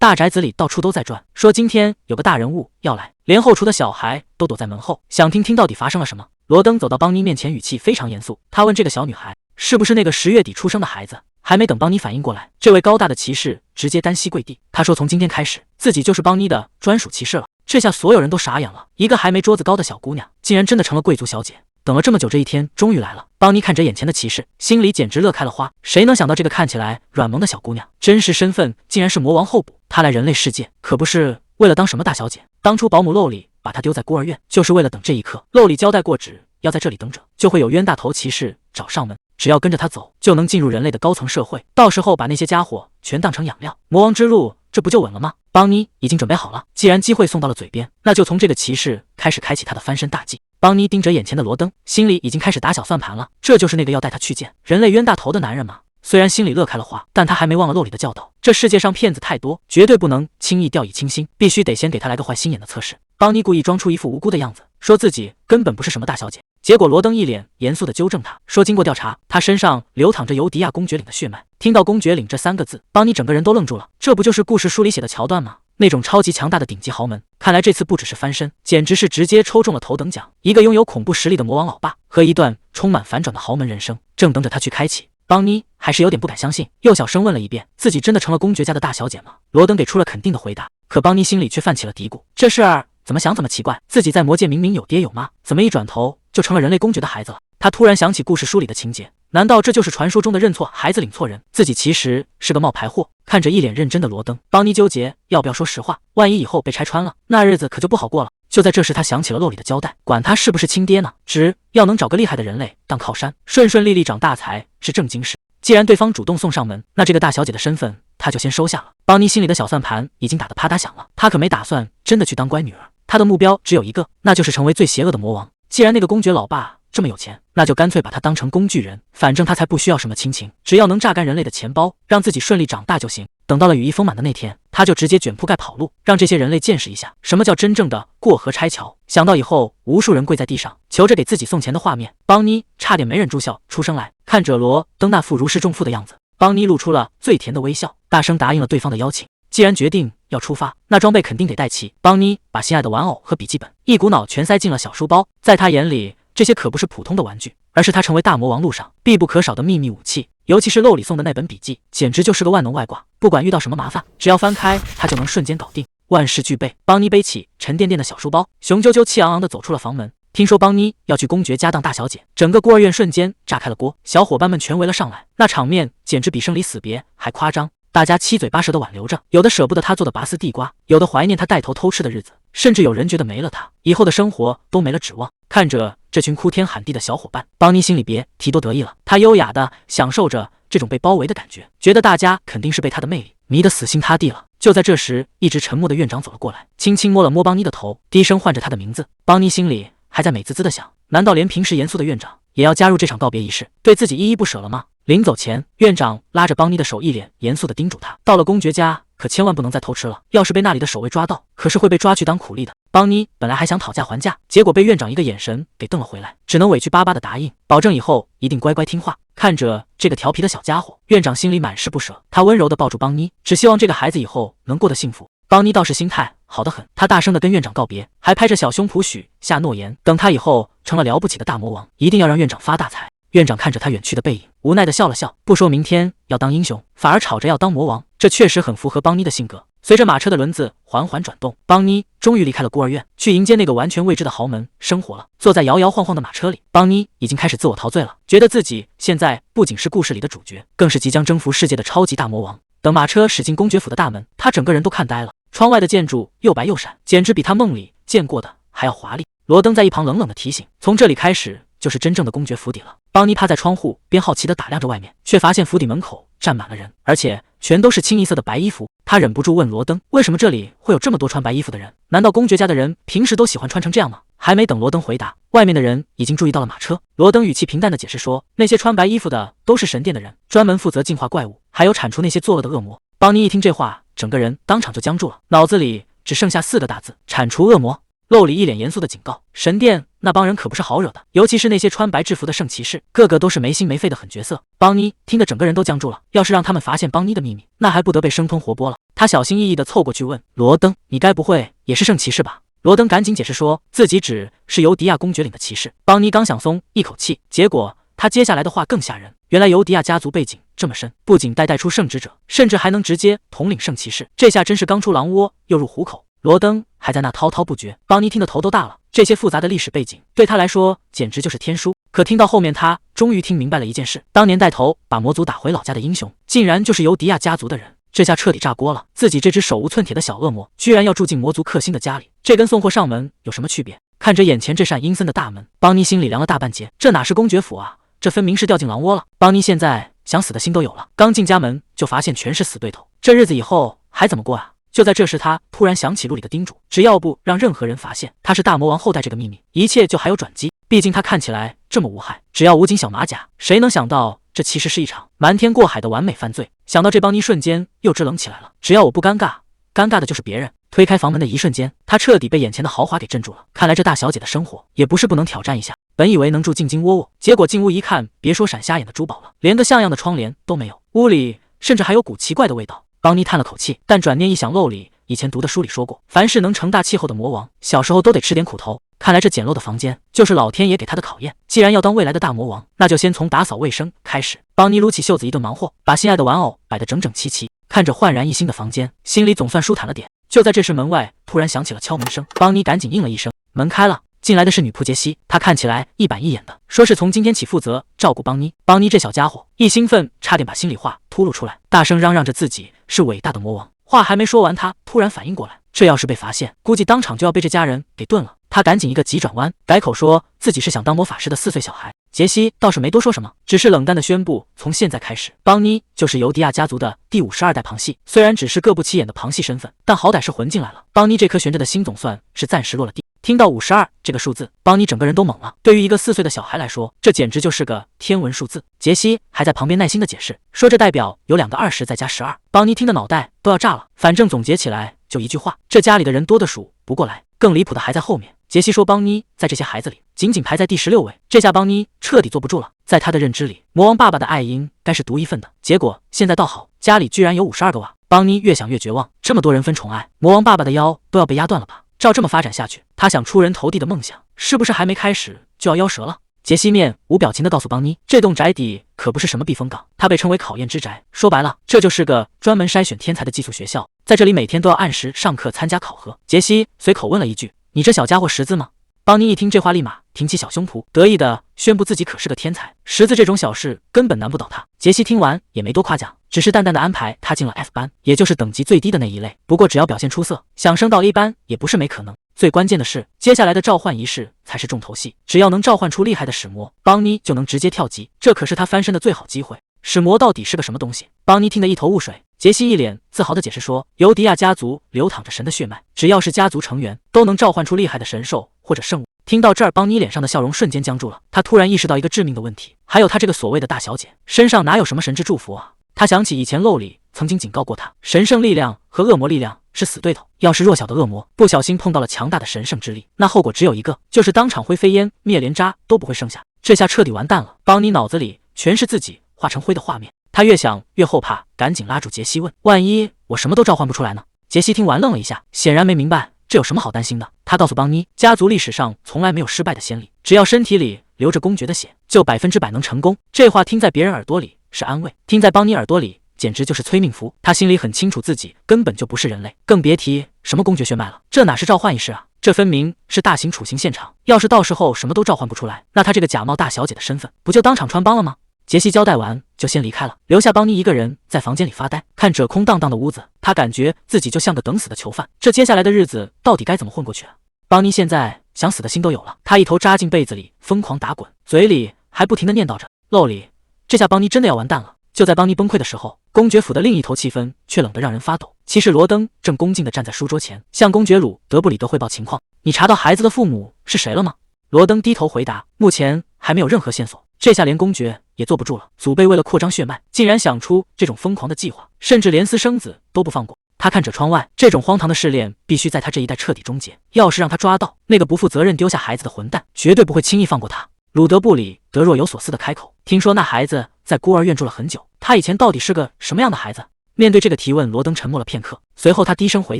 大宅子里到处都在转，说今天有个大人物要来，连后厨的小孩都躲在门后，想听到底发生了什么。罗登走到邦妮面前，语气非常严肃，他问这个小女孩是不是那个10月底出生的孩子。还没等邦妮反应过来，这位高大的骑士直接单膝跪地，他说从今天开始自己就是邦妮的专属骑士了。这下所有人都傻眼了，一个还没桌子高的小姑娘竟然真的成了贵族小姐。等了这么久，这一天终于来了。邦妮看着眼前的骑士，心里简直乐开了花。谁能想到这个看起来软萌的小姑娘，真实身份竟然是魔王候补。她来人类世界可不是为了当什么大小姐，当初保姆洛里把她丢在孤儿院，就是为了等这一刻。洛里交代过，只要在这里等着，就会有冤大头骑士找上门，只要跟着他走，就能进入人类的高层社会，到时候把那些家伙全当成养料，魔王之路这不就稳了吗？邦妮已经准备好了，既然机会送到了嘴边，那就从这个骑士开始开启他的翻身大计。邦妮盯着眼前的罗登，心里已经开始打小算盘了，这就是那个要带他去见人类冤大头的男人吗？虽然心里乐开了花，但他还没忘了洛里的教导，这世界上骗子太多，绝对不能轻易掉以轻心，必须得先给他来个坏心眼的测试。邦妮故意装出一副无辜的样子，说自己根本不是什么大小姐。结果罗登一脸严肃地纠正他，说经过调查，他身上流淌着尤迪亚公爵领的血脉。听到公爵领这3个字，邦妮整个人都愣住了，这不就是故事书里写的桥段吗？那种超级强大的顶级豪门，看来这次不只是翻身，简直是直接抽中了头等奖，一个拥有恐怖实力的魔王老爸和一段充满反转的豪门人生，正等着他去开启。邦妮还是有点不敢相信，又小声问了一遍，自己真的成了公爵家的大小姐吗？罗登给出了肯定的回答，可邦妮心里却泛起了嘀咕，这事儿怎么想怎么奇怪，自己在魔界明明有爹有妈，怎么一转头就成了人类公爵的孩子了？他突然想起故事书里的情节，难道这就是传说中的认错孩子领错人，自己其实是个冒牌货？看着一脸认真的罗登，邦妮纠结要不要说实话，万一以后被拆穿了，那日子可就不好过了。就在这时，他想起了洛里的交代，管他是不是亲爹呢，只要能找个厉害的人类当靠山，顺顺利利长大才是正经事。既然对方主动送上门，那这个大小姐的身份他就先收下了。邦妮心里的小算盘已经打得啪嗒响了，她可没打算真的去当乖女儿，她的目标只有一个，那就是成为最邪恶的魔王。既然那个公爵老爸这么有钱，那就干脆把他当成工具人，反正他才不需要什么亲情，只要能榨干人类的钱包，让自己顺利长大就行。等到了羽翼丰满的那天，他就直接卷铺盖跑路，让这些人类见识一下什么叫真正的过河拆桥。想到以后无数人跪在地上求着给自己送钱的画面，邦妮差点没忍住笑出声来。看着罗登那副如释重负的样子，邦妮露出了最甜的微笑，大声答应了对方的邀请。既然决定要出发，那装备肯定得带齐。邦妮把心爱的玩偶和笔记本一股脑全塞进了小书包，在他眼里，这些可不是普通的玩具，而是他成为大魔王路上必不可少的秘密武器。尤其是漏里送的那本笔记，简直就是个万能外挂，不管遇到什么麻烦，只要翻开他就能瞬间搞定，万事俱备。邦妮背起沉甸甸的小书包，雄赳赳气昂昂地走出了房门。听说邦妮要去公爵家当大小姐，整个孤儿院瞬间炸开了锅，小伙伴们全围了上来，那场面简直比生离死别还夸张。大家七嘴八舌的挽留着，有的舍不得他做的拔丝地瓜，有的怀念他带头偷吃的日子，甚至有人觉得没了他，以后的生活都没了指望。看着这群哭天喊地的小伙伴，邦妮心里别提多得意了。他优雅地享受着这种被包围的感觉，觉得大家肯定是被他的魅力迷得死心塌地了。就在这时，一直沉默的院长走了过来，轻轻摸了摸邦妮的头，低声唤着她的名字。邦妮心里还在美滋滋地想，难道连平时严肃的院长也要加入这场告别仪式，对自己依依不舍了吗？临走前，院长拉着邦妮的手，一脸严肃地叮嘱她，到了公爵家可千万不能再偷吃了，要是被那里的守卫抓到，可是会被抓去当苦力的。邦妮本来还想讨价还价，结果被院长一个眼神给瞪了回来，只能委屈巴巴地答应，保证以后一定乖乖听话。看着这个调皮的小家伙，院长心里满是不舍，他温柔地抱住邦妮，只希望这个孩子以后能过得幸福。邦妮倒是心态好得很，他大声地跟院长告别，还拍着小胸脯许下诺言，等他以后成了了不起的大魔王，一定要让院长发大财。院长看着他远去的背影，无奈地笑了笑，不说明天要当英雄，反而吵着要当魔王，这确实很符合邦妮的性格。随着马车的轮子缓缓转动，邦妮终于离开了孤儿院，去迎接那个完全未知的豪门生活了。坐在摇摇晃晃的马车里，邦妮已经开始自我陶醉了，觉得自己现在不仅是故事里的主角，更是即将征服世界的超级大魔王。等马车驶进公爵府的大门，他整个人都看呆了，窗外的建筑又白又闪，简直比他梦里见过的还要华丽。罗登在一旁冷冷地提醒，从这里开始就是真正的公爵府邸了。邦妮趴在窗户边好奇地打量着外面，却发现府邸门口站满了人，而且全都是清一色的白衣服。他忍不住问罗登，为什么这里会有这么多穿白衣服的人？难道公爵家的人平时都喜欢穿成这样吗？还没等罗登回答，外面的人已经注意到了马车。罗登语气平淡地解释说，那些穿白衣服的都是神殿的人，专门负责净化怪物，还有铲除那些作恶的恶魔。邦妮一听这话，整个人当场就僵住了，脑子里只剩下4个大字：铲除恶魔。漏里一脸严肃地警告，神殿那帮人可不是好惹的，尤其是那些穿白制服的圣骑士，个个都是没心没肺的狠角色。邦妮听得整个人都僵住了，要是让他们发现邦妮的秘密，那还不得被生吞活剥了。他小心翼翼地凑过去问罗登：“你该不会也是圣骑士吧？”罗登赶紧解释说自己只是尤迪亚公爵领的骑士。邦尼刚想松一口气，结果他接下来的话更吓人。原来尤迪亚家族背景这么深，不仅带出圣职者，甚至还能直接统领圣骑士，这下真是刚出狼窝又入虎口。罗登还在那滔滔不绝，邦尼听得头都大了。这些复杂的历史背景对他来说简直就是天书。可听到后面，他终于听明白了一件事：当年带头把魔族打回老家的英雄，竟然就是尤迪亚家族的人。这下彻底炸锅了，自己这只手无寸铁的小恶魔，居然要住进魔族克星的家里，这跟送货上门有什么区别？看着眼前这扇阴森的大门，邦尼心里凉了大半截。这哪是公爵府啊，这分明是掉进狼窝了。邦尼现在想死的心都有了，刚进家门就发现全是死对头，这日子以后还怎么过啊？就在这时，他突然想起路里的叮嘱，只要不让任何人发现他是大魔王后代这个秘密，一切就还有转机。毕竟他看起来这么无害，只要捂紧小马甲，谁能想到这其实是一场瞒天过海的完美犯罪？想到这，邦尼瞬间又支棱起来了。只要我不尴尬，尴尬的就是别人。推开房门的一瞬间，他彻底被眼前的豪华给镇住了。看来这大小姐的生活也不是不能挑战一下。本以为能住进金窝窝，结果进屋一看，别说闪瞎眼的珠宝了，连个像样的窗帘都没有，屋里甚至还有股奇怪的味道。邦尼叹了口气，但转念一想，漏里以前读的书里说过，凡是能成大气候的魔王，小时候都得吃点苦头。看来这简陋的房间就是老天爷给他的考验。既然要当未来的大魔王，那就先从打扫卫生开始。邦尼撸起袖子一顿忙活，把心爱的玩偶摆得整整齐齐。看着焕然一新的房间，心里总算舒坦了点。就在这时，门外突然响起了敲门声，邦尼赶紧应了一声，门开了。进来的是女仆杰西，她看起来一板一眼的，说是从今天起负责照顾邦尼。邦尼这小家伙一兴奋，差点把心里话吐露出来，大声嚷嚷着自己是伟大的魔王。话还没说完，他突然反应过来，这要是被发现，估计当场就要被这家人给炖了。他赶紧一个急转弯，改口说自己是想当魔法师的4岁小孩。杰西倒是没多说什么，只是冷淡地宣布，从现在开始，邦尼就是尤迪亚家族的第52代旁系。虽然只是个不起眼的旁系身份，但好歹是混进来了。邦尼这颗悬着的心总算是暂时落了地。听到52这个数字，邦尼整个人都懵了。对于一个4岁的小孩来说，这简直就是个天文数字。杰西还在旁边耐心地解释，说这代表有2个20再加12。邦尼听的脑袋都要炸了，反正总结起来就一句话，这家里的人多得数不过来。更离谱的还在后面。杰西说邦尼在这些孩子里仅仅排在第16位，这下邦尼彻底坐不住了。在他的认知里，魔王爸爸的爱应该是独一份的，结果现在倒好，家里居然有52个娃。邦尼越想越绝望，这么多人分宠爱，魔王爸爸的腰都要被压断了吧？照这么发展下去，他想出人头地的梦想是不是还没开始就要夭折了？杰西面无表情地告诉邦尼，这栋宅邸可不是什么避风港，它被称为考验之宅。说白了，这就是个专门筛选天才的寄宿学校，在这里每天都要按时上课参加考核。杰西随口问了一句，你这小家伙识字吗？邦尼一听这话，立马挺起小胸脯，得意地宣布自己可是个天才，识字这种小事根本难不倒他。杰西听完也没多夸奖，只是淡淡的安排他进了 F 班，也就是等级最低的那一类。不过只要表现出色，想升到 A 班也不是没可能。最关键的是，接下来的召唤仪式才是重头戏，只要能召唤出厉害的使魔，邦尼就能直接跳级，这可是他翻身的最好机会。使魔到底是个什么东西？邦尼听得一头雾水。杰西一脸自豪地解释说，尤迪亚家族流淌着神的血脉，只要是家族成员都能召唤出厉害的神兽或者圣物。听到这儿，邦尼脸上的笑容瞬间僵住了。他突然意识到一个致命的问题，还有他这个所谓的大小姐身上哪有什么神之祝福啊？他想起以前漏里曾经警告过他，神圣力量和恶魔力量是死对头，要是弱小的恶魔不小心碰到了强大的神圣之力，那后果只有一个，就是当场灰飞烟灭，连渣都不会剩下。这下彻底完蛋了。邦尼脑子里全是自己化成灰的画面，他越想越后怕，赶紧拉住杰西问，万一我什么都召唤不出来呢？杰西听完愣了一下，显然没明白这有什么好担心的。他告诉邦尼，家族历史上从来没有失败的先例，只要身体里流着公爵的血，就100%能成功。这话听在别人耳朵里是安慰，听在邦尼耳朵里简直就是催命符。他心里很清楚自己根本就不是人类，更别提什么公爵血脉了，这哪是召唤仪式啊，这分明是大型处刑现场。要是到时候什么都召唤不出来，那他这个假冒大小姐的身份不就当场穿帮了吗？杰西交代完就先离开了，留下邦尼一个人在房间里发呆，看着空荡荡的屋子，他感觉自己就像个等死的囚犯，这接下来的日子到底该怎么混过去啊？邦尼现在想死的心都有了，他一头扎进被子里疯狂打滚，嘴里还不停地念叨着漏里。这下邦尼真的要完蛋了。就在邦尼崩溃的时候，公爵府的另一头气氛却冷得让人发抖。骑士罗登正恭敬地站在书桌前，向公爵鲁德布里德汇报情况。你查到孩子的父母是谁了吗？罗登低头回答，目前还没有任何线索。这下连公爵也坐不住了，祖辈为了扩张血脉，竟然想出这种疯狂的计划，甚至连私生子都不放过。他看着窗外，这种荒唐的试炼必须在他这一代彻底终结。要是让他抓到那个不负责任丢下孩子的混蛋，绝对不会轻易放过他。鲁德布里德若有所思地开口，听说那孩子在孤儿院住了很久，他以前到底是个什么样的孩子？面对这个提问，罗登沉默了片刻，随后他低声回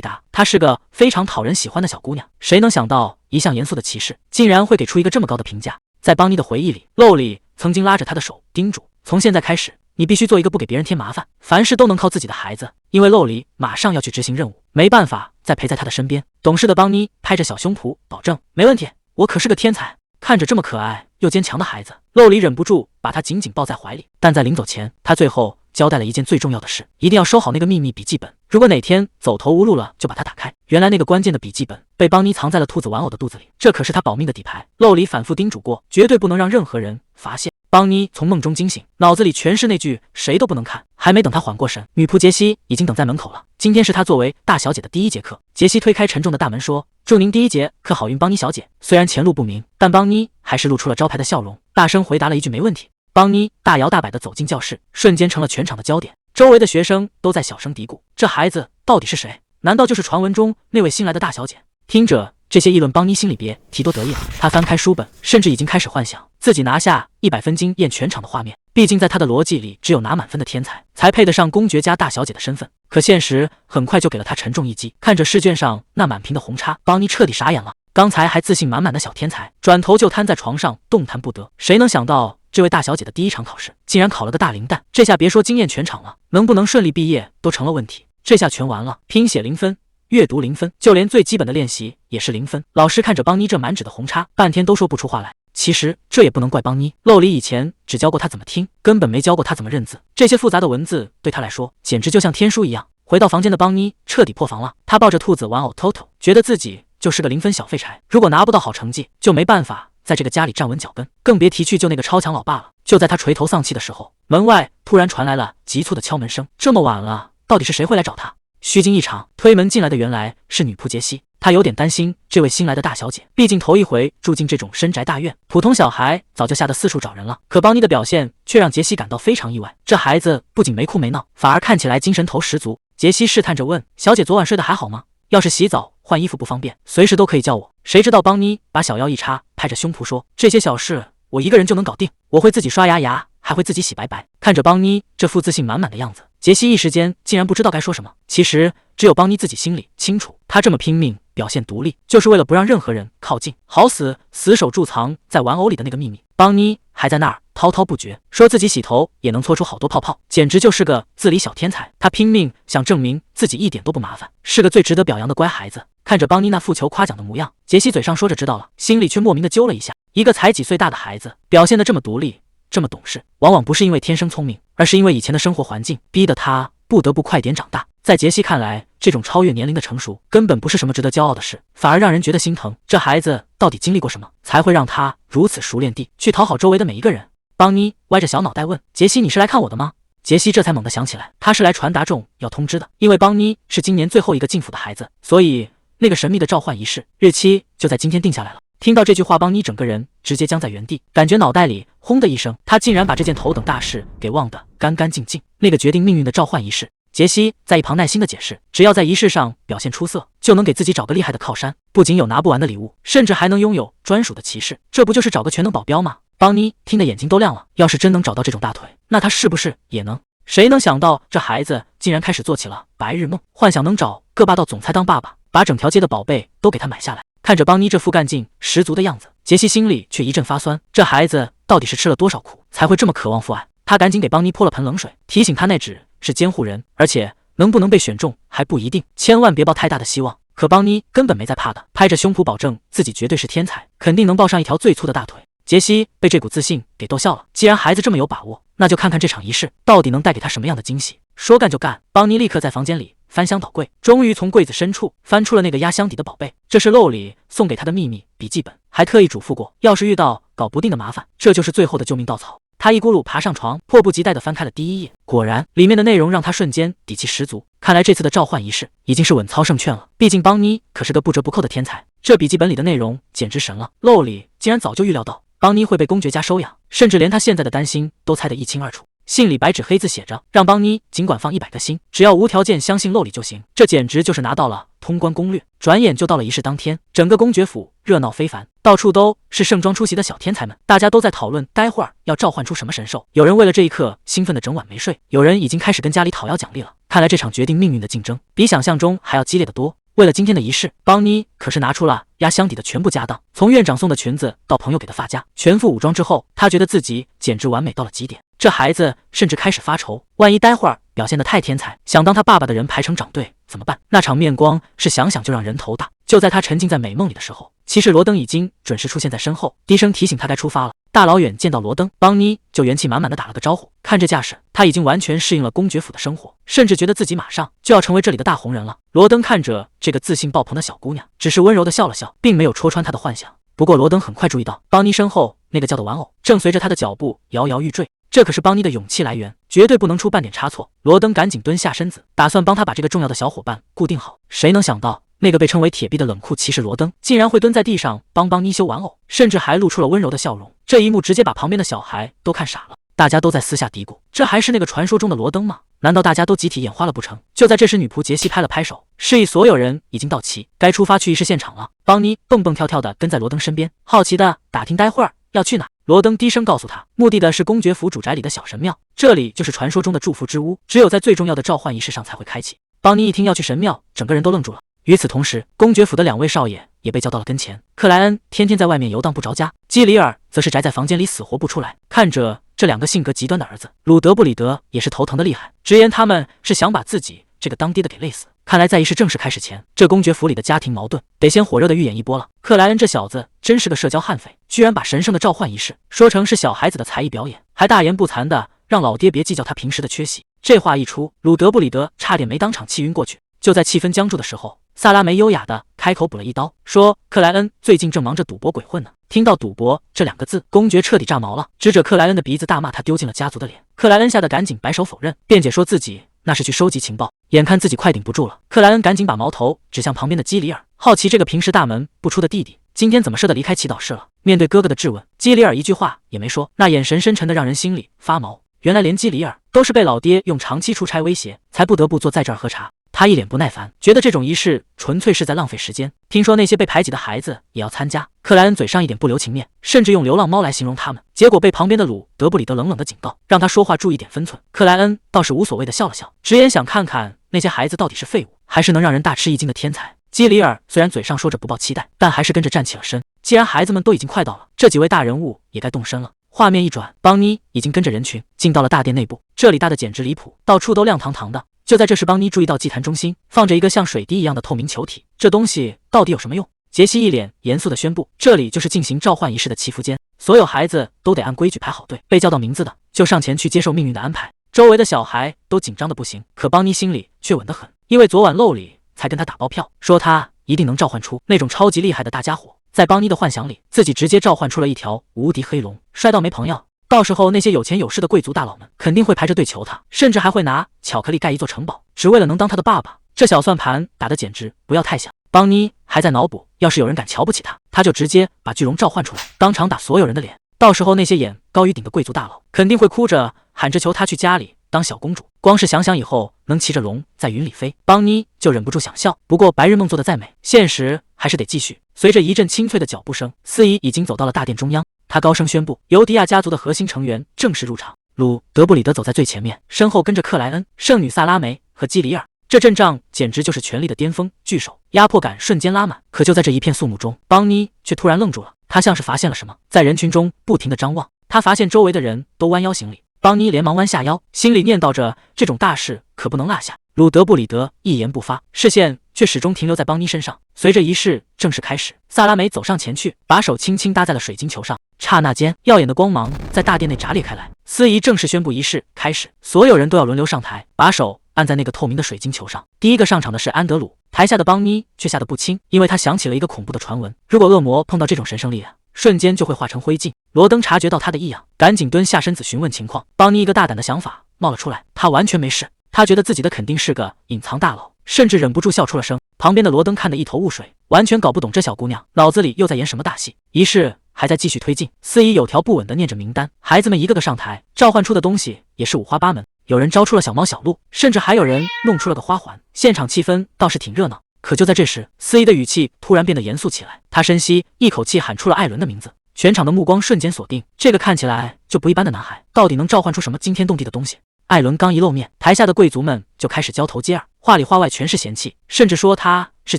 答：“她是个非常讨人喜欢的小姑娘。”谁能想到，一向严肃的骑士竟然会给出一个这么高的评价？在邦尼的回忆里，露里曾经拉着他的手，叮嘱：“从现在开始，你必须做一个不给别人添麻烦，凡事都能靠自己的孩子。”因为露里马上要去执行任务，没办法再陪在他的身边。懂事的邦尼拍着小胸脯保证：“没问题，我可是个天才。”看着这么可爱又坚强的孩子，露里忍不住把他紧紧抱在怀里。但在临走前，他最后交代了一件最重要的事，一定要收好那个秘密笔记本，如果哪天走投无路了，就把它打开。原来那个关键的笔记本被邦尼藏在了兔子玩偶的肚子里，这可是他保命的底牌。露里反复叮嘱过，绝对不能让任何人发现。邦尼从梦中惊醒，脑子里全是那句谁都不能看。还没等他缓过神，女仆杰西已经等在门口了。今天是他作为大小姐的第一节课。杰西推开沉重的大门说：“祝您第一节课好运，邦尼小姐。”虽然前路不明，但邦尼还是露出了招牌的笑容，大声回答了一句：“没问题。”邦尼大摇大摆地走进教室，瞬间成了全场的焦点。周围的学生都在小声嘀咕：“这孩子到底是谁？难道就是传闻中那位新来的大小姐？”听着这些议论，邦尼心里别提多得意了。他翻开书本，甚至已经开始幻想自己拿下100分惊艳全场的画面。毕竟在他的逻辑里，只有拿满分的天才才配得上公爵家大小姐的身份。可现实很快就给了他沉重一击。看着试卷上那满屏的红叉，邦尼彻底傻眼了。刚才还自信满满的小天才，转头就瘫在床上动弹不得。谁能想到这位大小姐的第一场考试竟然考了个大零蛋？这下别说惊艳全场了，能不能顺利毕业都成了问题。这下全完了，拼写0分，阅读0分，就连最基本的练习也是0分。老师看着邦尼这满纸的红叉，半天都说不出话来。其实这也不能怪邦尼，露里以前只教过他怎么听，根本没教过他怎么认字。这些复杂的文字对他来说简直就像天书一样。回到房间的邦尼彻底破防了，他抱着兔子玩偶 Toto， 觉得自己就是个0分小废柴，如果拿不到好成绩，就没办法在这个家里站稳脚跟，更别提去救那个超强老爸了。就在他垂头丧气的时候，门外突然传来了急促的敲门声。这么晚了，到底是谁会来找他？虚惊一场，推门进来的原来是女仆杰西。他有点担心这位新来的大小姐，毕竟头一回住进这种深宅大院，普通小孩早就吓得四处找人了。可邦尼的表现却让杰西感到非常意外，这孩子不仅没哭没闹，反而看起来精神头十足。杰西试探着问：“小姐昨晚睡得还好吗？要是洗澡换衣服不方便，随时都可以叫我。”谁知道邦尼把小腰一插，拍着胸脯说：“这些小事我一个人就能搞定，我会自己刷牙，还会自己洗白白。”看着邦尼这副自信满满的样子，杰西一时间竟然不知道该说什么。其实只有邦尼自己心里清楚，他这么拼命表现独立，就是为了不让任何人靠近，好死守住藏在玩偶里的那个秘密。邦尼还在那儿滔滔不绝，说自己洗头也能搓出好多泡泡，简直就是个自理小天才。他拼命想证明自己一点都不麻烦，是个最值得表扬的乖孩子。看着邦尼那负求夸奖的模样，杰西嘴上说着知道了，心里却莫名的揪了一下。一个才几岁大的孩子，表现得这么独立，这么懂事，往往不是因为天生聪明，而是因为以前的生活环境逼得他不得不快点长大。在杰西看来，这种超越年龄的成熟根本不是什么值得骄傲的事，反而让人觉得心疼。这孩子到底经历过什么，才会让他如此熟练地去讨好周围的每一个人？邦尼歪着小脑袋问杰西：“你是来看我的吗？”杰西这才猛地想起来，他是来传达重要通知的。因为邦尼是今年最后一个进府的孩子，所以那个神秘的召唤仪式日期就在今天定下来了。听到这句话，邦尼整个人直接僵在原地，感觉脑袋里轰的一声，他竟然把这件头等大事给忘得干干净净。那个决定命运的召唤仪式，杰西在一旁耐心的解释，只要在仪式上表现出色，就能给自己找个厉害的靠山，不仅有拿不完的礼物，甚至还能拥有专属的骑士，这不就是找个全能保镖吗？邦尼听得眼睛都亮了，要是真能找到这种大腿，那他是不是也能？谁能想到这孩子竟然开始做起了白日梦，幻想能找个霸道总裁当爸爸，把整条街的宝贝都给他买下来。看着邦尼这副干劲十足的样子，杰西心里却一阵发酸，这孩子到底是吃了多少苦，才会这么渴望父爱？他赶紧给邦尼泼了盆冷水，提醒他那只是监护人，而且能不能被选中还不一定，千万别抱太大的希望。可邦尼根本没在怕的，拍着胸脯保证自己绝对是天才，肯定能抱上一条最粗的大腿。杰西被这股自信给逗笑了，既然孩子这么有把握，那就看看这场仪式到底能带给他什么样的惊喜。说干就干，邦尼立刻在房间里翻箱倒柜，终于从柜子深处翻出了那个压箱底的宝贝。这是露里送给他的秘密笔记本，还特意嘱咐过，要是遇到搞不定的麻烦，这就是最后的救命稻草。他一咕噜爬上床，迫不及待地翻开了第一页，果然里面的内容让他瞬间底气十足。看来这次的召唤仪式已经是稳操胜券了，毕竟邦尼可是个不折不扣的天才，这笔记本里的内容简直神了。露里竟然早就预料到邦尼会被公爵家收养，甚至连他现在的担心都猜得一清二楚。信里白纸黑字写着，让邦尼尽管放100颗心，只要无条件相信露里就行。这简直就是拿到了通关攻略。转眼就到了仪式当天，整个公爵府热闹非凡，到处都是盛装出席的小天才们，大家都在讨论待会儿要召唤出什么神兽。有人为了这一刻兴奋的整晚没睡，有人已经开始跟家里讨要奖励了。看来这场决定命运的竞争比想象中还要激烈得多。为了今天的仪式，邦妮可是拿出了压箱底的全部家当，从院长送的裙子到朋友给的发夹，全副武装之后，她觉得自己简直完美到了极点。这孩子甚至开始发愁，万一待会儿表现得太天才，想当他爸爸的人排成长队怎么办？那场面光是想想就让人头大。就在他沉浸在美梦里的时候，骑士罗登已经准时出现在身后，低声提醒他该出发了。大老远见到罗登，邦妮就元气满满的打了个招呼。看这架势，他已经完全适应了公爵府的生活，甚至觉得自己马上就要成为这里的大红人了。罗登看着这个自信爆棚的小姑娘，只是温柔的笑了笑，并没有戳穿她的幻想。不过罗登很快注意到，邦妮身后那个叫的玩偶正随着他的脚步摇摇欲坠，这可是邦妮的勇气来源，绝对不能出半点差错。罗登赶紧蹲下身子，打算帮他把这个重要的小伙伴固定好。谁能想到，那个被称为铁臂的冷酷骑士罗登，竟然会蹲在地上帮邦妮修玩偶，甚至还露出了温柔的笑容。这一幕直接把旁边的小孩都看傻了，大家都在私下嘀咕：这还是那个传说中的罗登吗？难道大家都集体眼花了不成？就在这时，女仆杰西拍了拍手，示意所有人已经到齐，该出发去仪式现场了。邦妮蹦蹦跳跳的跟在罗登身边，好奇的打听待会儿要去哪。罗登低声告诉他，目的的是公爵府主宅里的小神庙，这里就是传说中的祝福之屋，只有在最重要的召唤仪式上才会开启。邦妮一听要去神庙，整个人都愣住了。与此同时，公爵府的2位少爷也被叫到了跟前。克莱恩天天在外面游荡不着家，基里尔则是宅在房间里死活不出来。看着这2个性格极端的儿子，鲁德布里德也是头疼的厉害，直言他们是想把自己这个当爹的给累死。看来在仪式正式开始前，这公爵府里的家庭矛盾得先火热的预演一波了。克莱恩这小子真是个社交悍匪，居然把神圣的召唤仪式说成是小孩子的才艺表演，还大言不惭的让老爹别计较他平时的缺席。这话一出，鲁德布里德差点没当场气晕过去。就在气氛僵住的时候，萨拉梅优雅的开口补了一刀，说克莱恩最近正忙着赌博鬼混呢。听到赌博这2个字，公爵彻底炸毛了，指着克莱恩的鼻子大骂他丢尽了家族的脸。克莱恩吓得赶紧摆手否认，辩解说自己那是去收集情报。眼看自己快顶不住了，克莱恩赶紧把矛头指向旁边的基里尔，好奇这个平时大门不出的弟弟今天怎么射的离开祈祷室了。面对哥哥的质问，基里尔一句话也没说，那眼神深沉的让人心里发毛。原来连基里尔都是被老爹用长期出差威胁，才不得不坐在这儿喝茶。他一脸不耐烦，觉得这种仪式纯粹是在浪费时间。听说那些被排挤的孩子也要参加，克莱恩嘴上一点不留情面，甚至用流浪猫来形容他们，结果被旁边的鲁德布里德冷冷的警告，让他说话注意点分寸。克莱恩倒是无所谓的笑了笑，直言想看看那些孩子到底是废物，还是能让人大吃一惊的天才。基里尔虽然嘴上说着不抱期待，但还是跟着站起了身。既然孩子们都已经快到了，这几位大人物也该动身了。画面一转，邦妮已经跟着人群进到了大殿内部，这里大的简直离谱，到处都亮堂堂的。就在这时，邦妮注意到祭坛中心放着一个像水滴一样的透明球体，这东西到底有什么用？杰西一脸严肃地宣布，这里就是进行召唤仪式的祈福间，所有孩子都得按规矩排好队，被叫到名字的就上前去接受命运的安排。周围的小孩都紧张的不行，可邦妮心里却稳得很，因为昨晚漏里才跟他打包票，说他一定能召唤出那种超级厉害的大家伙。在邦妮的幻想里，自己直接召唤出了一条无敌黑龙，帅到没朋友。到时候那些有钱有势的贵族大佬们肯定会排着队求他，甚至还会拿巧克力盖一座城堡，只为了能当他的爸爸。这小算盘打得简直不要太响。邦妮还在脑补，要是有人敢瞧不起他，他就直接把巨龙召唤出来，当场打所有人的脸。到时候那些眼高于顶的贵族大佬肯定会哭着喊着求他去家里当小公主。光是想想以后能骑着龙在云里飞，邦妮就忍不住想笑。不过白日梦做的再美，现实还是得继续。随着一阵清脆的脚步声，司仪已经走到了大殿中央。他高声宣布，尤迪亚家族的核心成员正式入场。鲁德布里德走在最前面，身后跟着克莱恩、圣女萨拉梅和基里尔。这阵仗简直就是权力的巅峰，聚首，压迫感瞬间拉满。可就在这一片肃穆中，邦妮却突然愣住了。他像是发现了什么，在人群中不停地张望。他发现周围的人都弯腰行礼，邦妮连忙弯下腰，心里念叨着这种大事可不能落下。鲁德布里德一言不发，视线却始终停留在邦妮身上。随着仪式正式开始，萨拉梅走上前去，把手轻轻搭在了水晶球上。刹那间，耀眼的光芒在大殿内炸裂开来。司仪正式宣布仪式开始，所有人都要轮流上台，把手按在那个透明的水晶球上。第一个上场的是安德鲁，台下的邦妮却吓得不轻，因为他想起了一个恐怖的传闻：如果恶魔碰到这种神圣力量，瞬间就会化成灰烬。罗登察觉到他的异样，赶紧蹲下身子询问情况。邦妮一个大胆的想法冒了出来，他完全没事，他觉得自己的肯定是个隐藏大佬，甚至忍不住笑出了声。旁边的罗登看得一头雾水，完全搞不懂这小姑娘脑子里又在演什么大戏。仪式还在继续推进，司仪有条不紊地念着名单，孩子们一个个上台，召唤出的东西也是五花八门，有人招出了小猫小鹿，甚至还有人弄出了个花环，现场气氛倒是挺热闹。可就在这时，司仪的语气突然变得严肃起来，他深吸一口气喊出了艾伦的名字。全场的目光瞬间锁定这个看起来就不一般的男孩，到底能召唤出什么惊天动地的东西？艾伦刚一露面，台下的贵族们就开始交头接耳，话里话外全是嫌弃，甚至说他是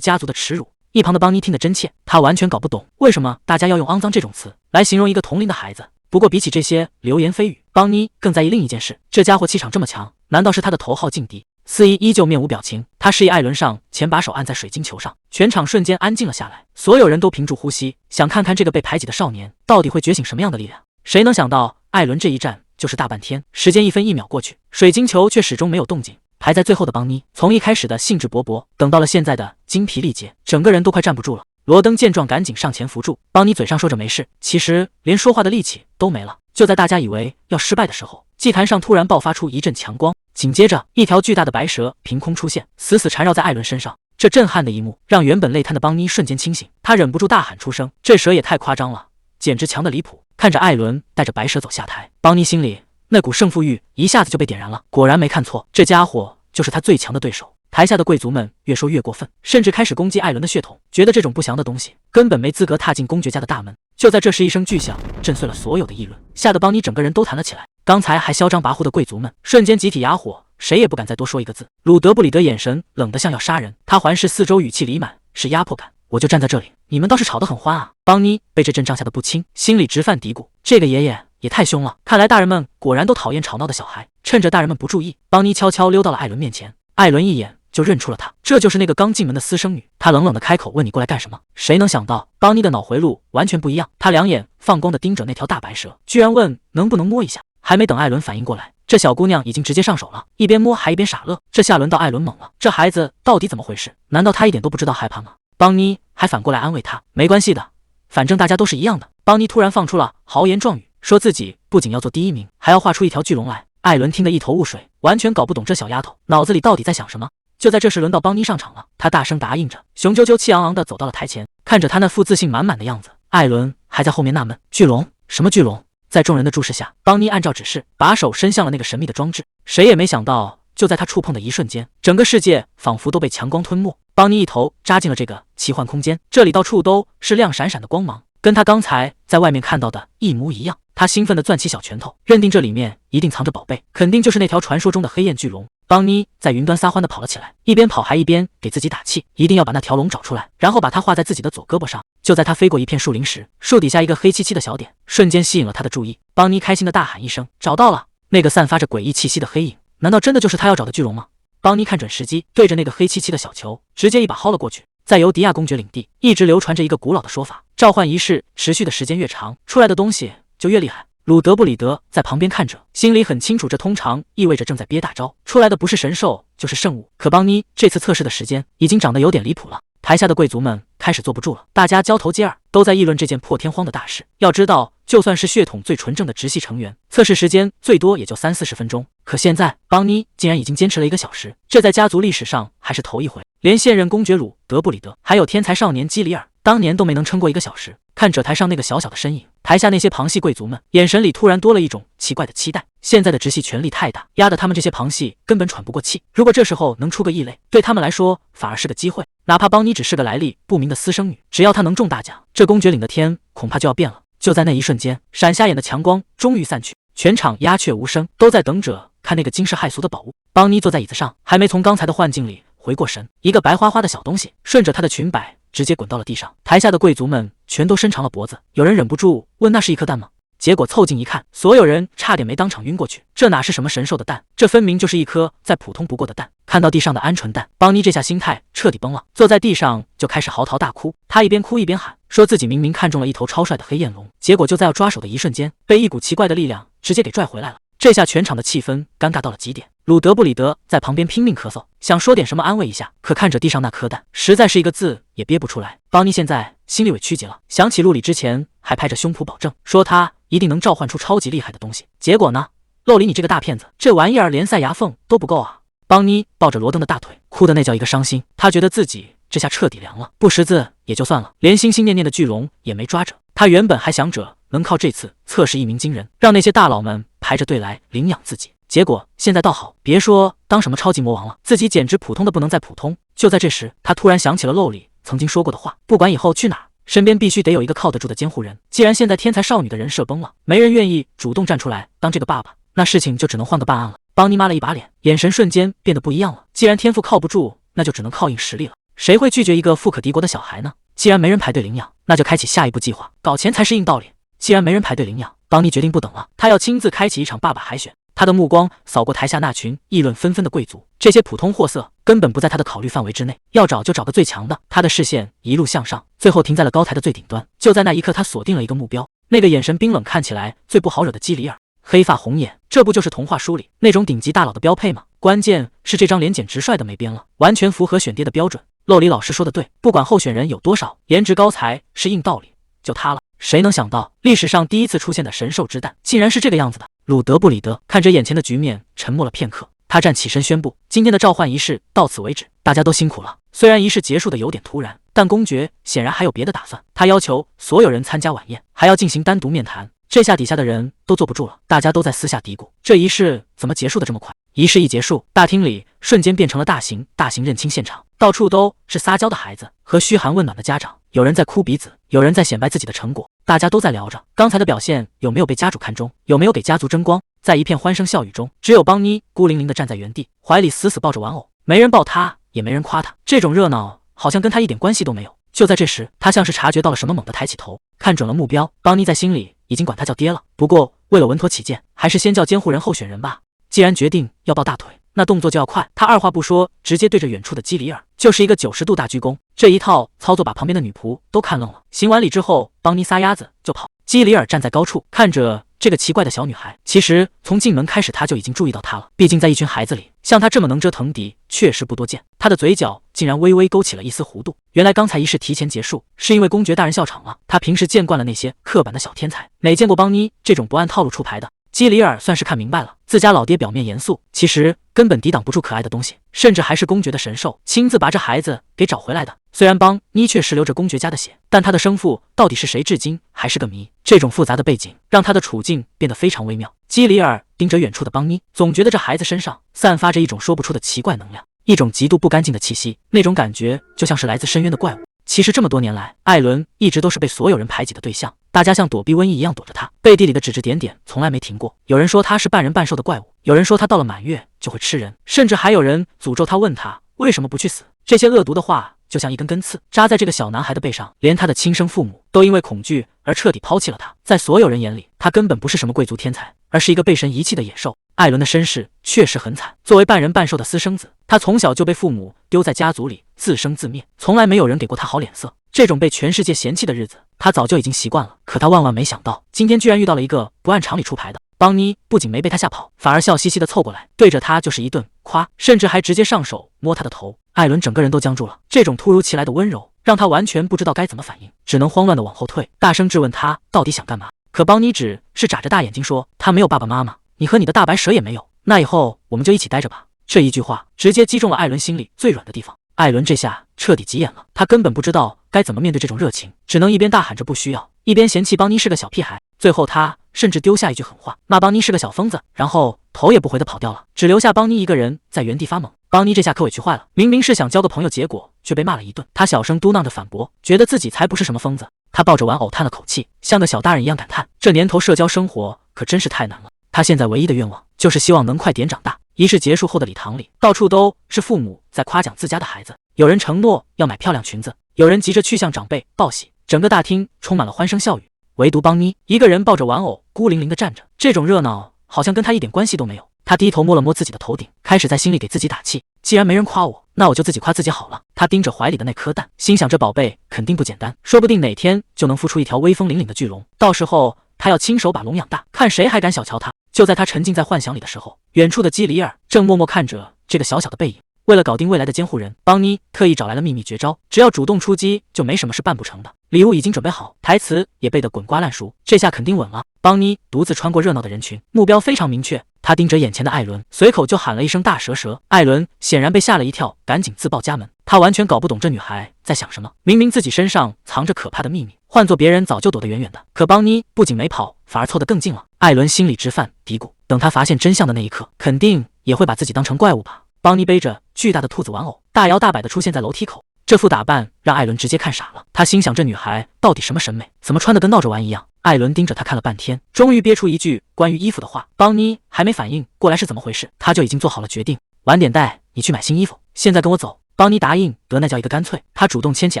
家族的耻辱。一旁的邦妮听得真切，他完全搞不懂为什么大家要用肮脏这种词来形容一个同龄的孩子。不过比起这些流言蜚语，邦妮更在意另一件事，这家伙气场这么强，难道是他的头号劲敌？司仪依旧面无表情，他示意艾伦上前把手按在水晶球上，全场瞬间安静了下来，所有人都屏住呼吸，想看看这个被排挤的少年到底会觉醒什么样的力量。谁能想到艾伦这一站就是大半天，时间一分一秒过去，水晶球却始终没有动静。排在最后的邦妮，从一开始的兴致勃勃，等到了现在的精疲力竭，整个人都快站不住了。罗登见状，赶紧上前扶住邦妮，嘴上说着没事，其实连说话的力气都没了。就在大家以为要失败的时候，祭坛上突然爆发出一阵强光，紧接着一条巨大的白蛇凭空出现，死死缠绕在艾伦身上。这震撼的一幕让原本累瘫的邦妮瞬间清醒，她忍不住大喊出声：“这蛇也太夸张了，简直强得离谱！”看着艾伦带着白蛇走下台，邦妮心里那股胜负欲一下子就被点燃了。果然没看错，这家伙就是他最强的对手。台下的贵族们越说越过分，甚至开始攻击艾伦的血统，觉得这种不祥的东西根本没资格踏进公爵家的大门。就在这时，一声巨响震碎了所有的议论，吓得邦妮整个人都弹了起来。刚才还嚣张跋扈的贵族们瞬间集体哑火，谁也不敢再多说一个字。鲁德布里德眼神冷得像要杀人，他环视四周，语气里满是压迫感。我就站在这里，你们倒是吵得很欢啊！邦妮被这阵仗吓得不轻，心里直犯嘀咕：这个爷爷也太凶了。看来大人们果然都讨厌吵闹的小孩。趁着大人们不注意，邦妮悄悄溜到了艾伦面前。艾伦一眼就认出了她，这就是那个刚进门的私生女。他冷冷的开口问：“你过来干什么？”谁能想到邦妮的脑回路完全不一样，他两眼放光的盯着那条大白蛇，居然问能不能摸一下。还没等艾伦反应过来，这小姑娘已经直接上手了，一边摸还一边傻乐。这下轮到艾伦懵了，这孩子到底怎么回事？难道他一点都不知道害怕吗？邦妮还反过来安慰他：“没关系的，反正大家都是一样的。”邦妮突然放出了豪言壮语，说自己不仅要做第一名，还要画出一条巨龙来。艾伦听得一头雾水，完全搞不懂这小丫头脑子里到底在想什么。就在这时，轮到邦妮上场了，她大声答应着，雄赳赳气昂昂地走到了台前，看着她那副自信满满的样子，艾伦还在后面纳闷：巨龙？什么巨龙？在众人的注视下，邦妮按照指示把手伸向了那个神秘的装置。谁也没想到，就在她触碰的一瞬间，整个世界仿佛都被强光吞没。邦妮一头扎进了这个奇幻空间，这里到处都是亮闪闪的光芒，跟她刚才在外面看到的一模一样。她兴奋地攥起小拳头，认定这里面一定藏着宝贝，肯定就是那条传说中的黑焰巨龙。邦妮在云端撒欢地跑了起来，一边跑还一边给自己打气，一定要把那条龙找出来，然后把它画在自己的左胳膊上。就在他飞过一片树林时，树底下一个黑漆漆的小点瞬间吸引了他的注意。邦妮开心地大喊一声：“找到了！”那个散发着诡异气息的黑影，难道真的就是他要找的巨龙吗？邦妮看准时机，对着那个黑漆漆的小球直接一把薅了过去。在尤迪亚公爵领地一直流传着一个古老的说法，召唤仪式持续的时间越长，出来的东西就越厉害。鲁德布里德在旁边看着，心里很清楚，这通常意味着正在憋大招，出来的不是神兽就是圣物。可邦妮这次测试的时间已经长得有点离谱了。台下的贵族们开始坐不住了，大家交头接耳，都在议论这件破天荒的大事。要知道，就算是血统最纯正的直系成员，测试时间最多也就30-40分钟，可现在邦妮竟然已经坚持了1个小时，这在家族历史上还是头一回。连现任公爵鲁德布里德，还有天才少年基里尔，当年都没能撑过1个小时。看者台上那个小小的身影，台下那些旁系贵族们眼神里突然多了一种奇怪的期待。现在的直系权力太大，压得他们这些旁系根本喘不过气。如果这时候能出个异类，对他们来说反而是个机会。哪怕邦妮只是个来历不明的私生女，只要她能中大奖，这公爵领的天恐怕就要变了。就在那一瞬间，闪瞎眼的强光终于散去，全场鸦雀无声，都在等着看那个惊世骇俗的宝物。邦妮坐在椅子上，还没从刚才的幻境里回过神，一个白花花的小东西顺着她的裙摆直接滚到了地上。台下的贵族们全都伸长了脖子，有人忍不住问：“那是一颗蛋吗？”结果凑近一看，所有人差点没当场晕过去。这哪是什么神兽的蛋，这分明就是一颗再普通不过的蛋。看到地上的鹌鹑蛋，邦妮这下心态彻底崩了，坐在地上就开始嚎啕大哭。她一边哭一边喊，说自己明明看中了一头超帅的黑焰龙，结果就在要抓手的一瞬间，被一股奇怪的力量直接给拽回来了。这下全场的气氛尴尬到了极点。鲁德布里德在旁边拼命咳嗽，想说点什么安慰一下，可看着地上那颗蛋，实在是一个字也憋不出来。邦妮现在心里委屈极了，想起陆里之前还拍着胸脯保证说他一定能召唤出超级厉害的东西，结果呢，洛里你这个大骗子，这玩意儿连塞牙缝都不够啊！邦妮抱着罗登的大腿，哭的那叫一个伤心。他觉得自己这下彻底凉了，不识字也就算了，连心心念念的巨龙也没抓着。他原本还想着能靠这次测试一鸣惊人，让那些大佬们排着队来领养自己，结果现在倒好，别说当什么超级魔王了，自己简直普通的不能再普通。就在这时，他突然想起了洛里曾经说过的话，不管以后去哪儿，身边必须得有一个靠得住的监护人。既然现在天才少女的人设崩了，没人愿意主动站出来当这个爸爸，那事情就只能换个办案了。邦妮抹了一把脸，眼神瞬间变得不一样了。既然天赋靠不住，那就只能靠硬实力了。谁会拒绝一个富可敌国的小孩呢？既然没人排队领养，那就开启下一步计划，搞钱才是硬道理。既然没人排队领养，邦妮决定不等了，她要亲自开启一场爸爸海选。他的目光扫过台下那群议论纷纷的贵族，这些普通货色根本不在他的考虑范围之内，要找就找个最强的。他的视线一路向上，最后停在了高台的最顶端。就在那一刻，他锁定了一个目标，那个眼神冰冷、看起来最不好惹的基里尔，黑发红眼，这不就是童话书里那种顶级大佬的标配吗？关键是这张脸简直帅的没边了，完全符合选爹的标准。洛里老师说的对，不管候选人有多少，颜值高才是硬道理。就他了，谁能想到历史上第一次出现的神兽之蛋竟然是这个样子的？鲁德布里德看着眼前的局面，沉默了片刻，他站起身宣布，今天的召唤仪式到此为止，大家都辛苦了。虽然仪式结束的有点突然，但公爵显然还有别的打算，他要求所有人参加晚宴，还要进行单独面谈。这下底下的人都坐不住了，大家都在私下嘀咕，这仪式怎么结束的这么快？仪式一结束，大厅里瞬间变成了大型认亲现场，到处都是撒娇的孩子和嘘寒问暖的家长，有人在哭鼻子，有人在显摆自己的成果，大家都在聊着刚才的表现有没有被家主看中，有没有给家族争光。在一片欢声笑语中，只有邦妮孤零零地站在原地，怀里死死抱着玩偶，没人抱她，也没人夸她，这种热闹好像跟她一点关系都没有。就在这时，他像是察觉到了什么，猛地抬起头，看准了目标。邦妮在心里已经管他叫爹了，不过为了稳妥起见，还是先叫监护人候选人吧。既然决定要抱大腿，那动作就要快。他二话不说，直接对着远处的基里尔就是一个90度大鞠躬。这一套操作把旁边的女仆都看愣了。行完礼之后，邦妮撒丫子就跑。基里尔站在高处，看着这个奇怪的小女孩。其实从进门开始，他就已经注意到她了。毕竟在一群孩子里，像她这么能折腾敌，确实不多见。他的嘴角竟然微微勾起了一丝弧度。原来刚才仪式提前结束，是因为公爵大人笑场了。他平时见惯了那些刻板的小天才，哪见过邦妮这种不按套路出牌的？基里尔算是看明白了，自家老爹表面严肃，其实根本抵挡不住可爱的东西，甚至还是公爵的神兽，亲自把这孩子给找回来的。虽然邦妮确实流着公爵家的血，但他的生父到底是谁，至今还是个谜。这种复杂的背景让他的处境变得非常微妙。基里尔盯着远处的邦妮，总觉得这孩子身上散发着一种说不出的奇怪能量，一种极度不干净的气息，那种感觉就像是来自深渊的怪物。其实这么多年来，艾伦一直都是被所有人排挤的对象，大家像躲避瘟疫一样躲着他，背地里的指指点点从来没停过。有人说他是半人半兽的怪物，有人说他到了满月就会吃人，甚至还有人诅咒他，问他为什么不去死。这些恶毒的话就像一根根刺扎在这个小男孩的背上，连他的亲生父母都因为恐惧而彻底抛弃了他。在所有人眼里，他根本不是什么贵族天才，而是一个被神遗弃的野兽。艾伦的身世确实很惨，作为半人半兽的私生子，他从小就被父母丢在家族里自生自灭，从来没有人给过他好脸色。这种被全世界嫌弃的日子，他早就已经习惯了。可他万万没想到，今天居然遇到了一个不按常理出牌的。邦妮不仅没被他吓跑，反而笑嘻嘻地凑过来，对着他就是一顿夸，甚至还直接上手摸他的头。艾伦整个人都僵住了，这种突如其来的温柔让他完全不知道该怎么反应，只能慌乱地往后退，大声质问他到底想干嘛。可邦妮只是眨着大眼睛说，他没有爸爸妈妈，你和你的大白蛇也没有，那以后我们就一起待着吧。这一句话直接击中了艾伦心里最软的地方。艾伦这下彻底急眼了，他根本不知道该怎么面对这种热情，只能一边大喊着不需要，一边嫌弃邦妮是个小屁孩。最后他甚至丢下一句狠话，骂邦妮是个小疯子，然后头也不回地跑掉了，只留下邦妮一个人在原地发懵。邦妮这下可委屈坏了，明明是想交个朋友，结果却被骂了一顿。他小声嘟囔着反驳，觉得自己才不是什么疯子。他抱着玩偶叹了口气，像个小大人一样感叹，这年头社交生活可真是太难了。他现在唯一的愿望就是希望能快点长大。仪式结束后的礼堂里，到处都是父母在夸奖自家的孩子，有人承诺要买漂亮裙子，有人急着去向长辈报喜，整个大厅充满了欢声笑语。唯独邦妮一个人抱着玩偶孤零零地站着，这种热闹好像跟他一点关系都没有。他低头摸了摸自己的头顶，开始在心里给自己打气，既然没人夸我，那我就自己夸自己好了。他盯着怀里的那颗蛋，心想这宝贝肯定不简单，说不定哪天就能孵出一条威风凛凛的巨龙，到时候他要亲手把龙养大，看谁还敢小瞧他。就在他沉浸在幻想里的时候，远处的基里尔正默默看着这个小小的背影。为了搞定未来的监护人，邦妮特意找来了秘密绝招，只要主动出击，就没什么是办不成的。礼物已经准备好，台词也背得滚瓜烂熟，这下肯定稳了。邦妮独自穿过热闹的人群，目标非常明确，他盯着眼前的艾伦，随口就喊了一声大蛇蛇。艾伦显然被吓了一跳，赶紧自报家门。他完全搞不懂这女孩在想什么，明明自己身上藏着可怕的秘密，换做别人早就躲得远远的。可邦妮不仅没跑，反而凑得更近了。艾伦心里直犯嘀咕，等他发现真相的那一刻，肯定也会把自己当成怪物吧。邦妮背着巨大的兔子玩偶，大摇大摆地出现在楼梯口。这副打扮让艾伦直接看傻了，他心想这女孩到底什么审美，怎么穿得跟闹着玩一样。艾伦盯着他看了半天，终于憋出一句关于衣服的话。邦妮还没反应过来是怎么回事，他就已经做好了决定。晚点带你去买新衣服，现在跟我走。邦妮答应得那叫一个干脆，他主动牵起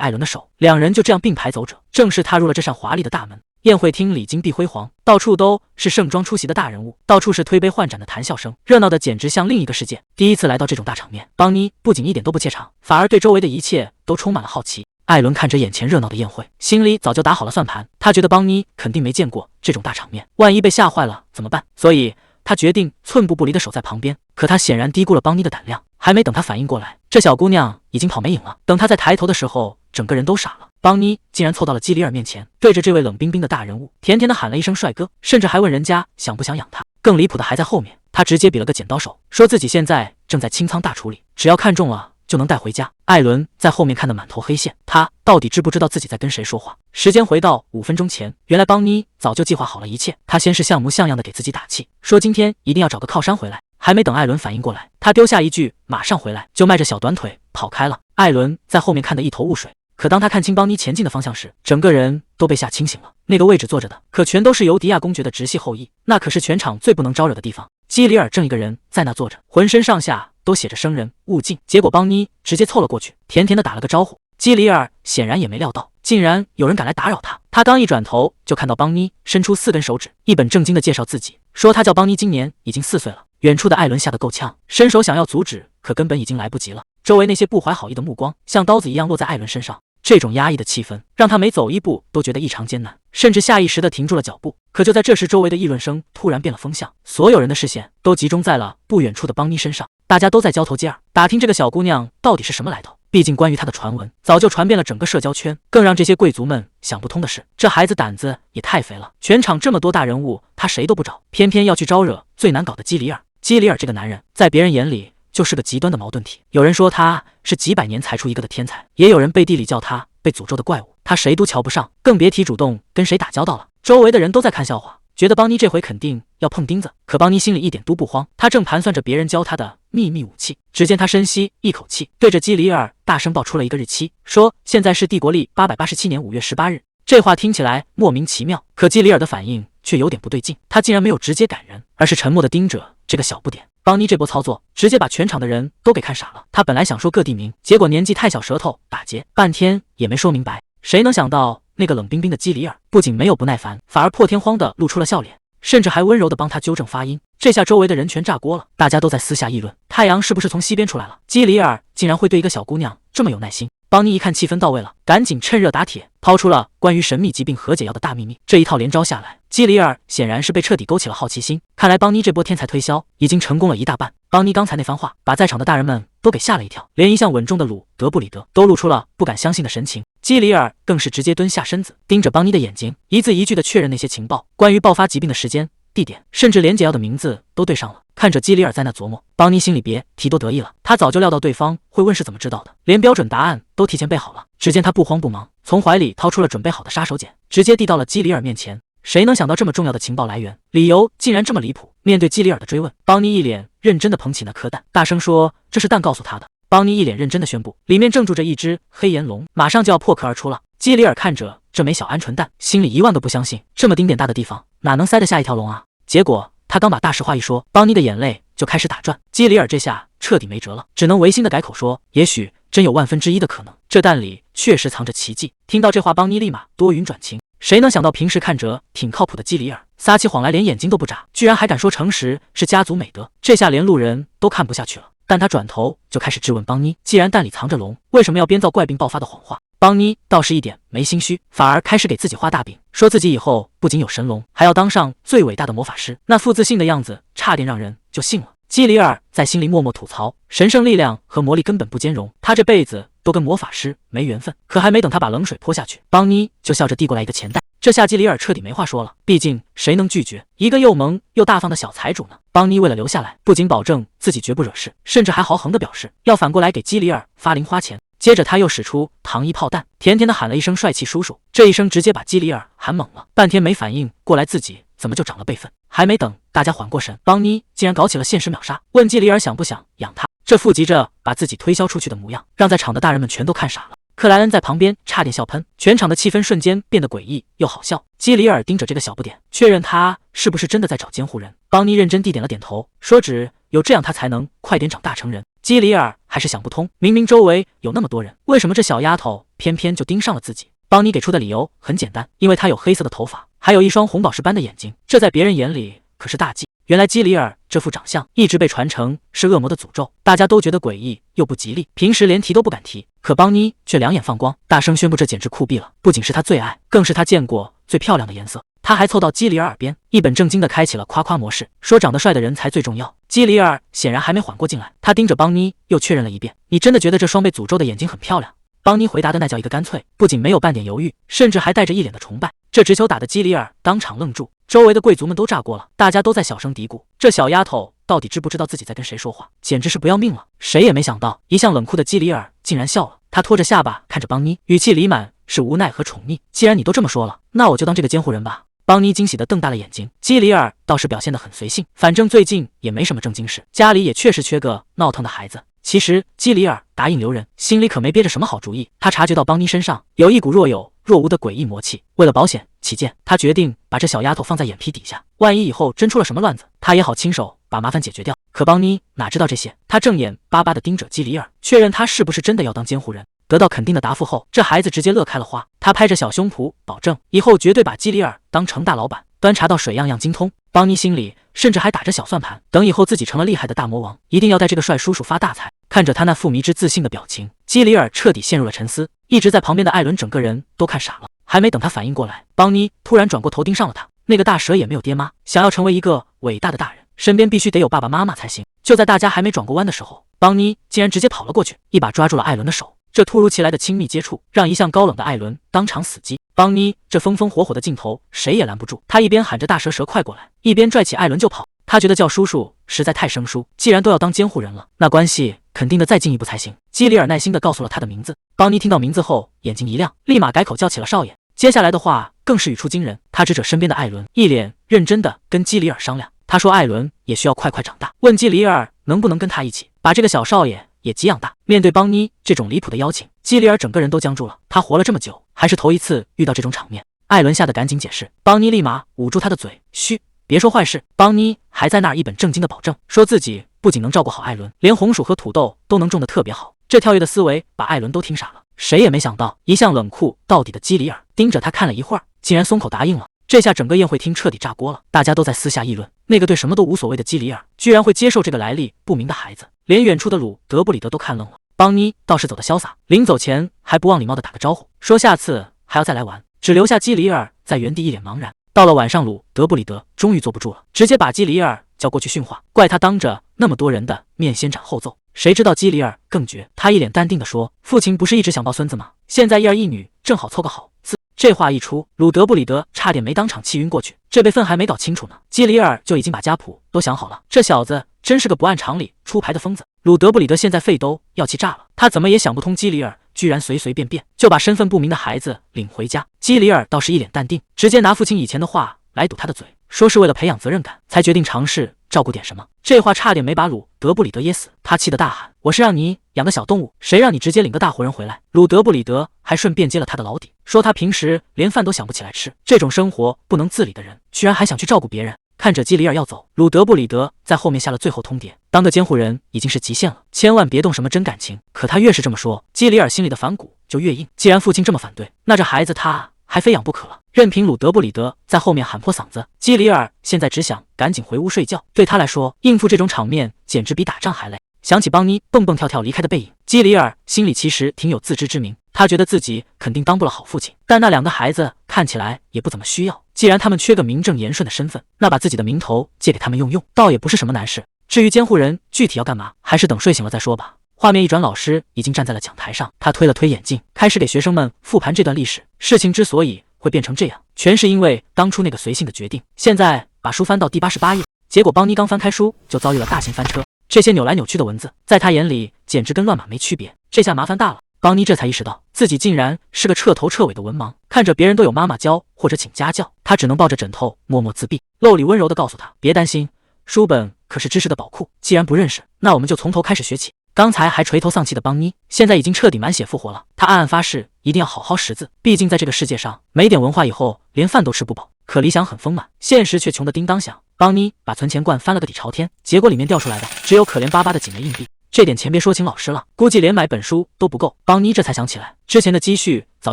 艾伦的手，两人就这样并排走着，正式踏入了这扇华丽的大门。宴会厅里金碧辉煌，到处都是盛装出席的大人物，到处是推杯换盏的谈笑声，热闹的简直像另一个世界。第一次来到这种大场面，邦妮不仅一点都不怯场，反而对周围的一切都充满了好奇。艾伦看着眼前热闹的宴会，心里早就打好了算盘，他觉得邦妮肯定没见过这种大场面，万一被吓坏了怎么办？所以他决定寸步不离地守在旁边。可他显然低估了邦妮的胆量，还没等他反应过来，这小姑娘已经跑没影了。等他再抬头的时候，整个人都傻了。邦妮竟然凑到了基里尔面前，对着这位冷冰冰的大人物甜甜的喊了一声帅哥，甚至还问人家想不想养他。更离谱的还在后面，他直接比了个剪刀手，说自己现在正在清仓大处理，只要看中了就能带回家。艾伦在后面看得满头黑线，他到底知不知道自己在跟谁说话？时间回到5分钟前，原来邦妮早就计划好了一切。他先是像模像样的给自己打气，说今天一定要找个靠山回来。还没等艾伦反应过来，他丢下一句马上回来，就迈着小短腿跑开了。艾伦在后面看得一头雾水，可当他看清邦妮前进的方向时，整个人都被吓清醒了。那个位置坐着的可全都是尤迪亚公爵的直系后裔，那可是全场最不能招惹的地方。基里尔正一个人在那坐着，浑身上下都写着生人勿近。结果邦妮直接凑了过去，甜甜的打了个招呼。基里尔显然也没料到竟然有人敢来打扰他，他刚一转头就看到邦妮伸出4根手指，一本正经的介绍自己，说他叫邦妮，今年已经4岁了。远处的艾伦吓得够呛，伸手想要阻止，可根本已经来不及了。周围那些不怀好意的目光像刀子一样落在艾伦身上，这种压抑的气氛让他每走一步都觉得异常艰难，甚至下意识地停住了脚步。可就在这时，周围的议论声突然变了风向，所有人的视线都集中在了不远处的邦妮身上，大家都在交头接耳，打听这个小姑娘到底是什么来头。毕竟关于她的传闻早就传遍了整个社交圈。更让这些贵族们想不通的是，这孩子胆子也太肥了，全场这么多大人物，他谁都不找，偏偏要去招惹最难搞的基里尔。基里尔这个男人在别人眼里就是个极端的矛盾体，有人说他是几百年才出一个的天才，也有人背地里叫他被诅咒的怪物，他谁都瞧不上，更别提主动跟谁打交道了。周围的人都在看笑话，觉得邦妮这回肯定要碰钉子。可邦妮心里一点都不慌，她正盘算着别人教她的秘密武器。只见她深吸一口气，对着基里尔大声报出了一个日期，说现在是帝国历887年5月18日。这话听起来莫名其妙，可基里尔的反应却有点不对劲，他竟然没有直接赶人，而是沉默地盯着这个小不点。邦妮这波操作直接把全场的人都给看傻了，他本来想说各地名，结果年纪太小，舌头打结，半天也没说明白。谁能想到那个冷冰冰的基里尔不仅没有不耐烦，反而破天荒地露出了笑脸，甚至还温柔地帮他纠正发音。这下周围的人全炸锅了，大家都在私下议论，太阳是不是从西边出来了？基里尔竟然会对一个小姑娘这么有耐心。邦妮一看气氛到位了，赶紧趁热打铁，抛出了关于神秘疾病和解药的大秘密。这一套连招下来，基里尔显然是被彻底勾起了好奇心。看来邦妮这波天才推销已经成功了一大半。邦妮刚才那番话把在场的大人们都给吓了一跳，连一向稳重的鲁德布里德都露出了不敢相信的神情。基里尔更是直接蹲下身子，盯着邦妮的眼睛，一字一句地确认那些情报，关于爆发疾病的时间、地点，甚至连解药的名字都对上了。看着基里尔在那琢磨，邦妮心里别提多得意了。他早就料到对方会问是怎么知道的，连标准答案都提前备好了。只见他不慌不忙，从怀里掏出了准备好的杀手锏，直接递到了基里尔面前。谁能想到这么重要的情报来源、理由竟然这么离谱？面对基里尔的追问，邦妮一脸认真地捧起那颗蛋，大声说：“这是蛋告诉他的。”邦妮一脸认真地宣布，里面正住着一只黑岩龙，马上就要破壳而出了。基里尔看着这枚小鹌鹑蛋，心里1万个不相信，这么丁点大的地方哪能塞得下一条龙啊？结果他刚把大实话一说，邦妮的眼泪就开始打转。基里尔这下彻底没辙了，只能违心的改口说：“也许真有1/1000的可能，这蛋里确实藏着奇迹。”听到这话，邦妮立马多云转晴。谁能想到平时看着挺靠谱的基里尔，撒起谎来连眼睛都不眨，居然还敢说诚实是家族美德，这下连路人都看不下去了。但他转头就开始质问邦妮，既然蛋里藏着龙，为什么要编造怪病爆发的谎话？邦妮倒是一点没心虚，反而开始给自己画大饼，说自己以后不仅有神龙，还要当上最伟大的魔法师，那副自信的样子差点让人就信了。基里尔在心里默默吐槽，神圣力量和魔力根本不兼容，他这辈子都跟魔法师没缘分。可还没等他把冷水泼下去，邦妮就笑着递过来一个钱袋。这下基里尔彻底没话说了，毕竟谁能拒绝一个又萌又大方的小财主呢？邦妮为了留下来，不仅保证自己绝不惹事，甚至还豪横地表示要反过来给基里尔发零花钱。接着他又使出糖衣炮弹，甜甜地喊了一声帅气叔叔，这一声直接把基里尔喊懵了，半天没反应过来自己怎么就长了辈分。还没等大家缓过神，邦妮竟然搞起了限时秒杀，问基里尔想不想养他。这副急着把自己推销出去的模样，让在场的大人们全都看傻了。克莱恩在旁边差点笑喷，全场的气氛瞬间变得诡异又好笑。基里尔盯着这个小不点，确认他是不是真的在找监护人。邦妮认真地点了点头，说只有这样他才能快点长大成人。基里尔还是想不通，明明周围有那么多人，为什么这小丫头偏偏就盯上了自己？邦妮给出的理由很简单，因为她有黑色的头发，还有一双红宝石般的眼睛，这在别人眼里可是大忌。原来基里尔这副长相一直被传承是恶魔的诅咒，大家都觉得诡异又不吉利，平时连提都不敢提。可邦妮却两眼放光，大声宣布这简直酷毙了，不仅是她最爱，更是她见过最漂亮的颜色。他还凑到基里尔耳边，一本正经地开启了夸夸模式，说长得帅的人才最重要。基里尔显然还没缓过劲来，他盯着邦妮又确认了一遍：“你真的觉得这双被诅咒的眼睛很漂亮？”邦妮回答的那叫一个干脆，不仅没有半点犹豫，甚至还带着一脸的崇拜。这直球打的基里尔当场愣住，周围的贵族们都炸锅了，大家都在小声嘀咕：“这小丫头到底知不知道自己在跟谁说话？简直是不要命了！”谁也没想到，一向冷酷的基里尔竟然笑了，他拖着下巴看着邦妮，语气里满是无奈和宠溺：“既然你都这么说了，那我就当这个监护人吧。”邦妮惊喜地瞪大了眼睛，基里尔倒是表现得很随性，反正最近也没什么正经事，家里也确实缺个闹腾的孩子。其实基里尔答应留人，心里可没憋着什么好主意。他察觉到邦妮身上有一股若有若无的诡异魔气，为了保险起见，他决定把这小丫头放在眼皮底下，万一以后真出了什么乱子，他也好亲手把麻烦解决掉。可邦妮哪知道这些，他正眼巴巴地盯着基里尔，确认他是不是真的要当监护人。得到肯定的答复后，这孩子直接乐开了花，他拍着小胸脯保证以后绝对把基里尔当成大老板，端茶倒水样样精通。邦妮心里甚至还打着小算盘，等以后自己成了厉害的大魔王，一定要带这个帅叔叔发大财。看着他那副迷之自信的表情，基里尔彻底陷入了沉思。一直在旁边的艾伦整个人都看傻了，还没等他反应过来，邦妮突然转过头盯上了他。那个大蛇也没有爹妈，想要成为一个伟大的大人，身边必须得有爸爸妈妈才行。就在大家还没转过弯的时候，邦妮竟然直接跑了过去，一把抓住了艾伦的手。这突如其来的亲密接触让一向高冷的艾伦当场死机。邦妮这风风火火的镜头谁也拦不住，他一边喊着大蛇蛇快过来，一边拽起艾伦就跑。他觉得叫叔叔实在太生疏，既然都要当监护人了，那关系肯定的再进一步才行。基里尔耐心地告诉了他的名字，邦妮听到名字后眼睛一亮，立马改口叫起了少爷。接下来的话更是语出惊人，他指着身边的艾伦，一脸认真地跟基里尔商量。他说艾伦也需要快快长大，问基里尔能不能跟他一起把这个小少爷也给养大。面对邦妮这种离谱的邀请，基里尔整个人都僵住了。他活了这么久，还是头一次遇到这种场面。艾伦吓得赶紧解释，邦妮立马捂住他的嘴，嘘，别说坏事。邦妮还在那儿一本正经的保证，说自己不仅能照顾好艾伦，连红薯和土豆都能种得特别好。这跳跃的思维把艾伦都听傻了。谁也没想到，一向冷酷到底的基里尔盯着他看了一会儿，竟然松口答应了。这下整个宴会厅彻底炸锅了，大家都在私下议论，那个对什么都无所谓的基里尔居然会接受这个来历不明的孩子，连远处的鲁德布里德都看愣了。邦妮倒是走得潇洒，临走前还不忘礼貌地打个招呼，说下次还要再来玩，只留下基里尔在原地一脸茫然。到了晚上，鲁德布里德终于坐不住了，直接把基里尔叫过去训话，怪他当着那么多人的面先斩后奏。谁知道基里尔更绝，他一脸淡定地说，父亲不是一直想抱孙子吗？现在一儿一女正好凑个好字。这话一出，鲁德布里德差点没当场气晕过去，这辈分还没搞清楚呢，基里尔就已经把家谱都想好了。这小子真是个不按常理出牌的疯子。鲁德布里德现在肺都要气炸了，他怎么也想不通基里尔居然随随便便就把身份不明的孩子领回家。基里尔倒是一脸淡定，直接拿父亲以前的话来堵他的嘴，说是为了培养责任感才决定尝试照顾点什么。这话差点没把鲁德布里德噎死，他气得大喊，我是让你养个小动物，谁让你直接领个大活人回来。鲁德布里德还顺便接了他的老底，说他平时连饭都想不起来吃，这种生活不能自理的人居然还想去照顾别人。看着基里尔要走，鲁德布里德在后面下了最后通牒，当个监护人已经是极限了，千万别动什么真感情。可他越是这么说，基里尔心里的反骨就越硬，既然父亲这么反对，那这孩子他还非养不可了。任凭鲁德布里德在后面喊破嗓子，基里尔现在只想赶紧回屋睡觉。对他来说，应付这种场面简直比打仗还累。想起邦妮蹦蹦跳跳离开的背影，基里尔心里其实挺有自知之明，他觉得自己肯定当不了好父亲，但那两个孩子看起来也不怎么需要，既然他们缺个名正言顺的身份，那把自己的名头借给他们用，倒也不是什么难事。至于监护人具体要干嘛，还是等睡醒了再说吧。画面一转，老师已经站在了讲台上，他推了推眼镜，开始给学生们复盘这段历史。事情之所以会变成这样，全是因为当初那个随性的决定。现在把书翻到第88页，结果邦妮刚翻开书就遭遇了大型翻车，这些扭来扭去的文字在他眼里简直跟乱码没区别。这下麻烦大了，邦妮这才意识到自己竟然是个彻头彻尾的文盲。看着别人都有妈妈教或者请家教，他只能抱着枕头默默自闭。露里温柔地告诉他，别担心，书本可是知识的宝库，既然不认识，那我们就从头开始学起。刚才还垂头丧气的邦妮，现在已经彻底满血复活了。他暗暗发誓，一定要好好识字，毕竟在这个世界上，没点文化以后连饭都吃不饱。可理想很丰满，现实却穷得叮当响。邦妮把存钱罐翻了个底朝天，结果里面掉出来的只有可怜巴巴的几枚硬币。这点钱别说请老师了，估计连买本书都不够。邦妮这才想起来，之前的积蓄早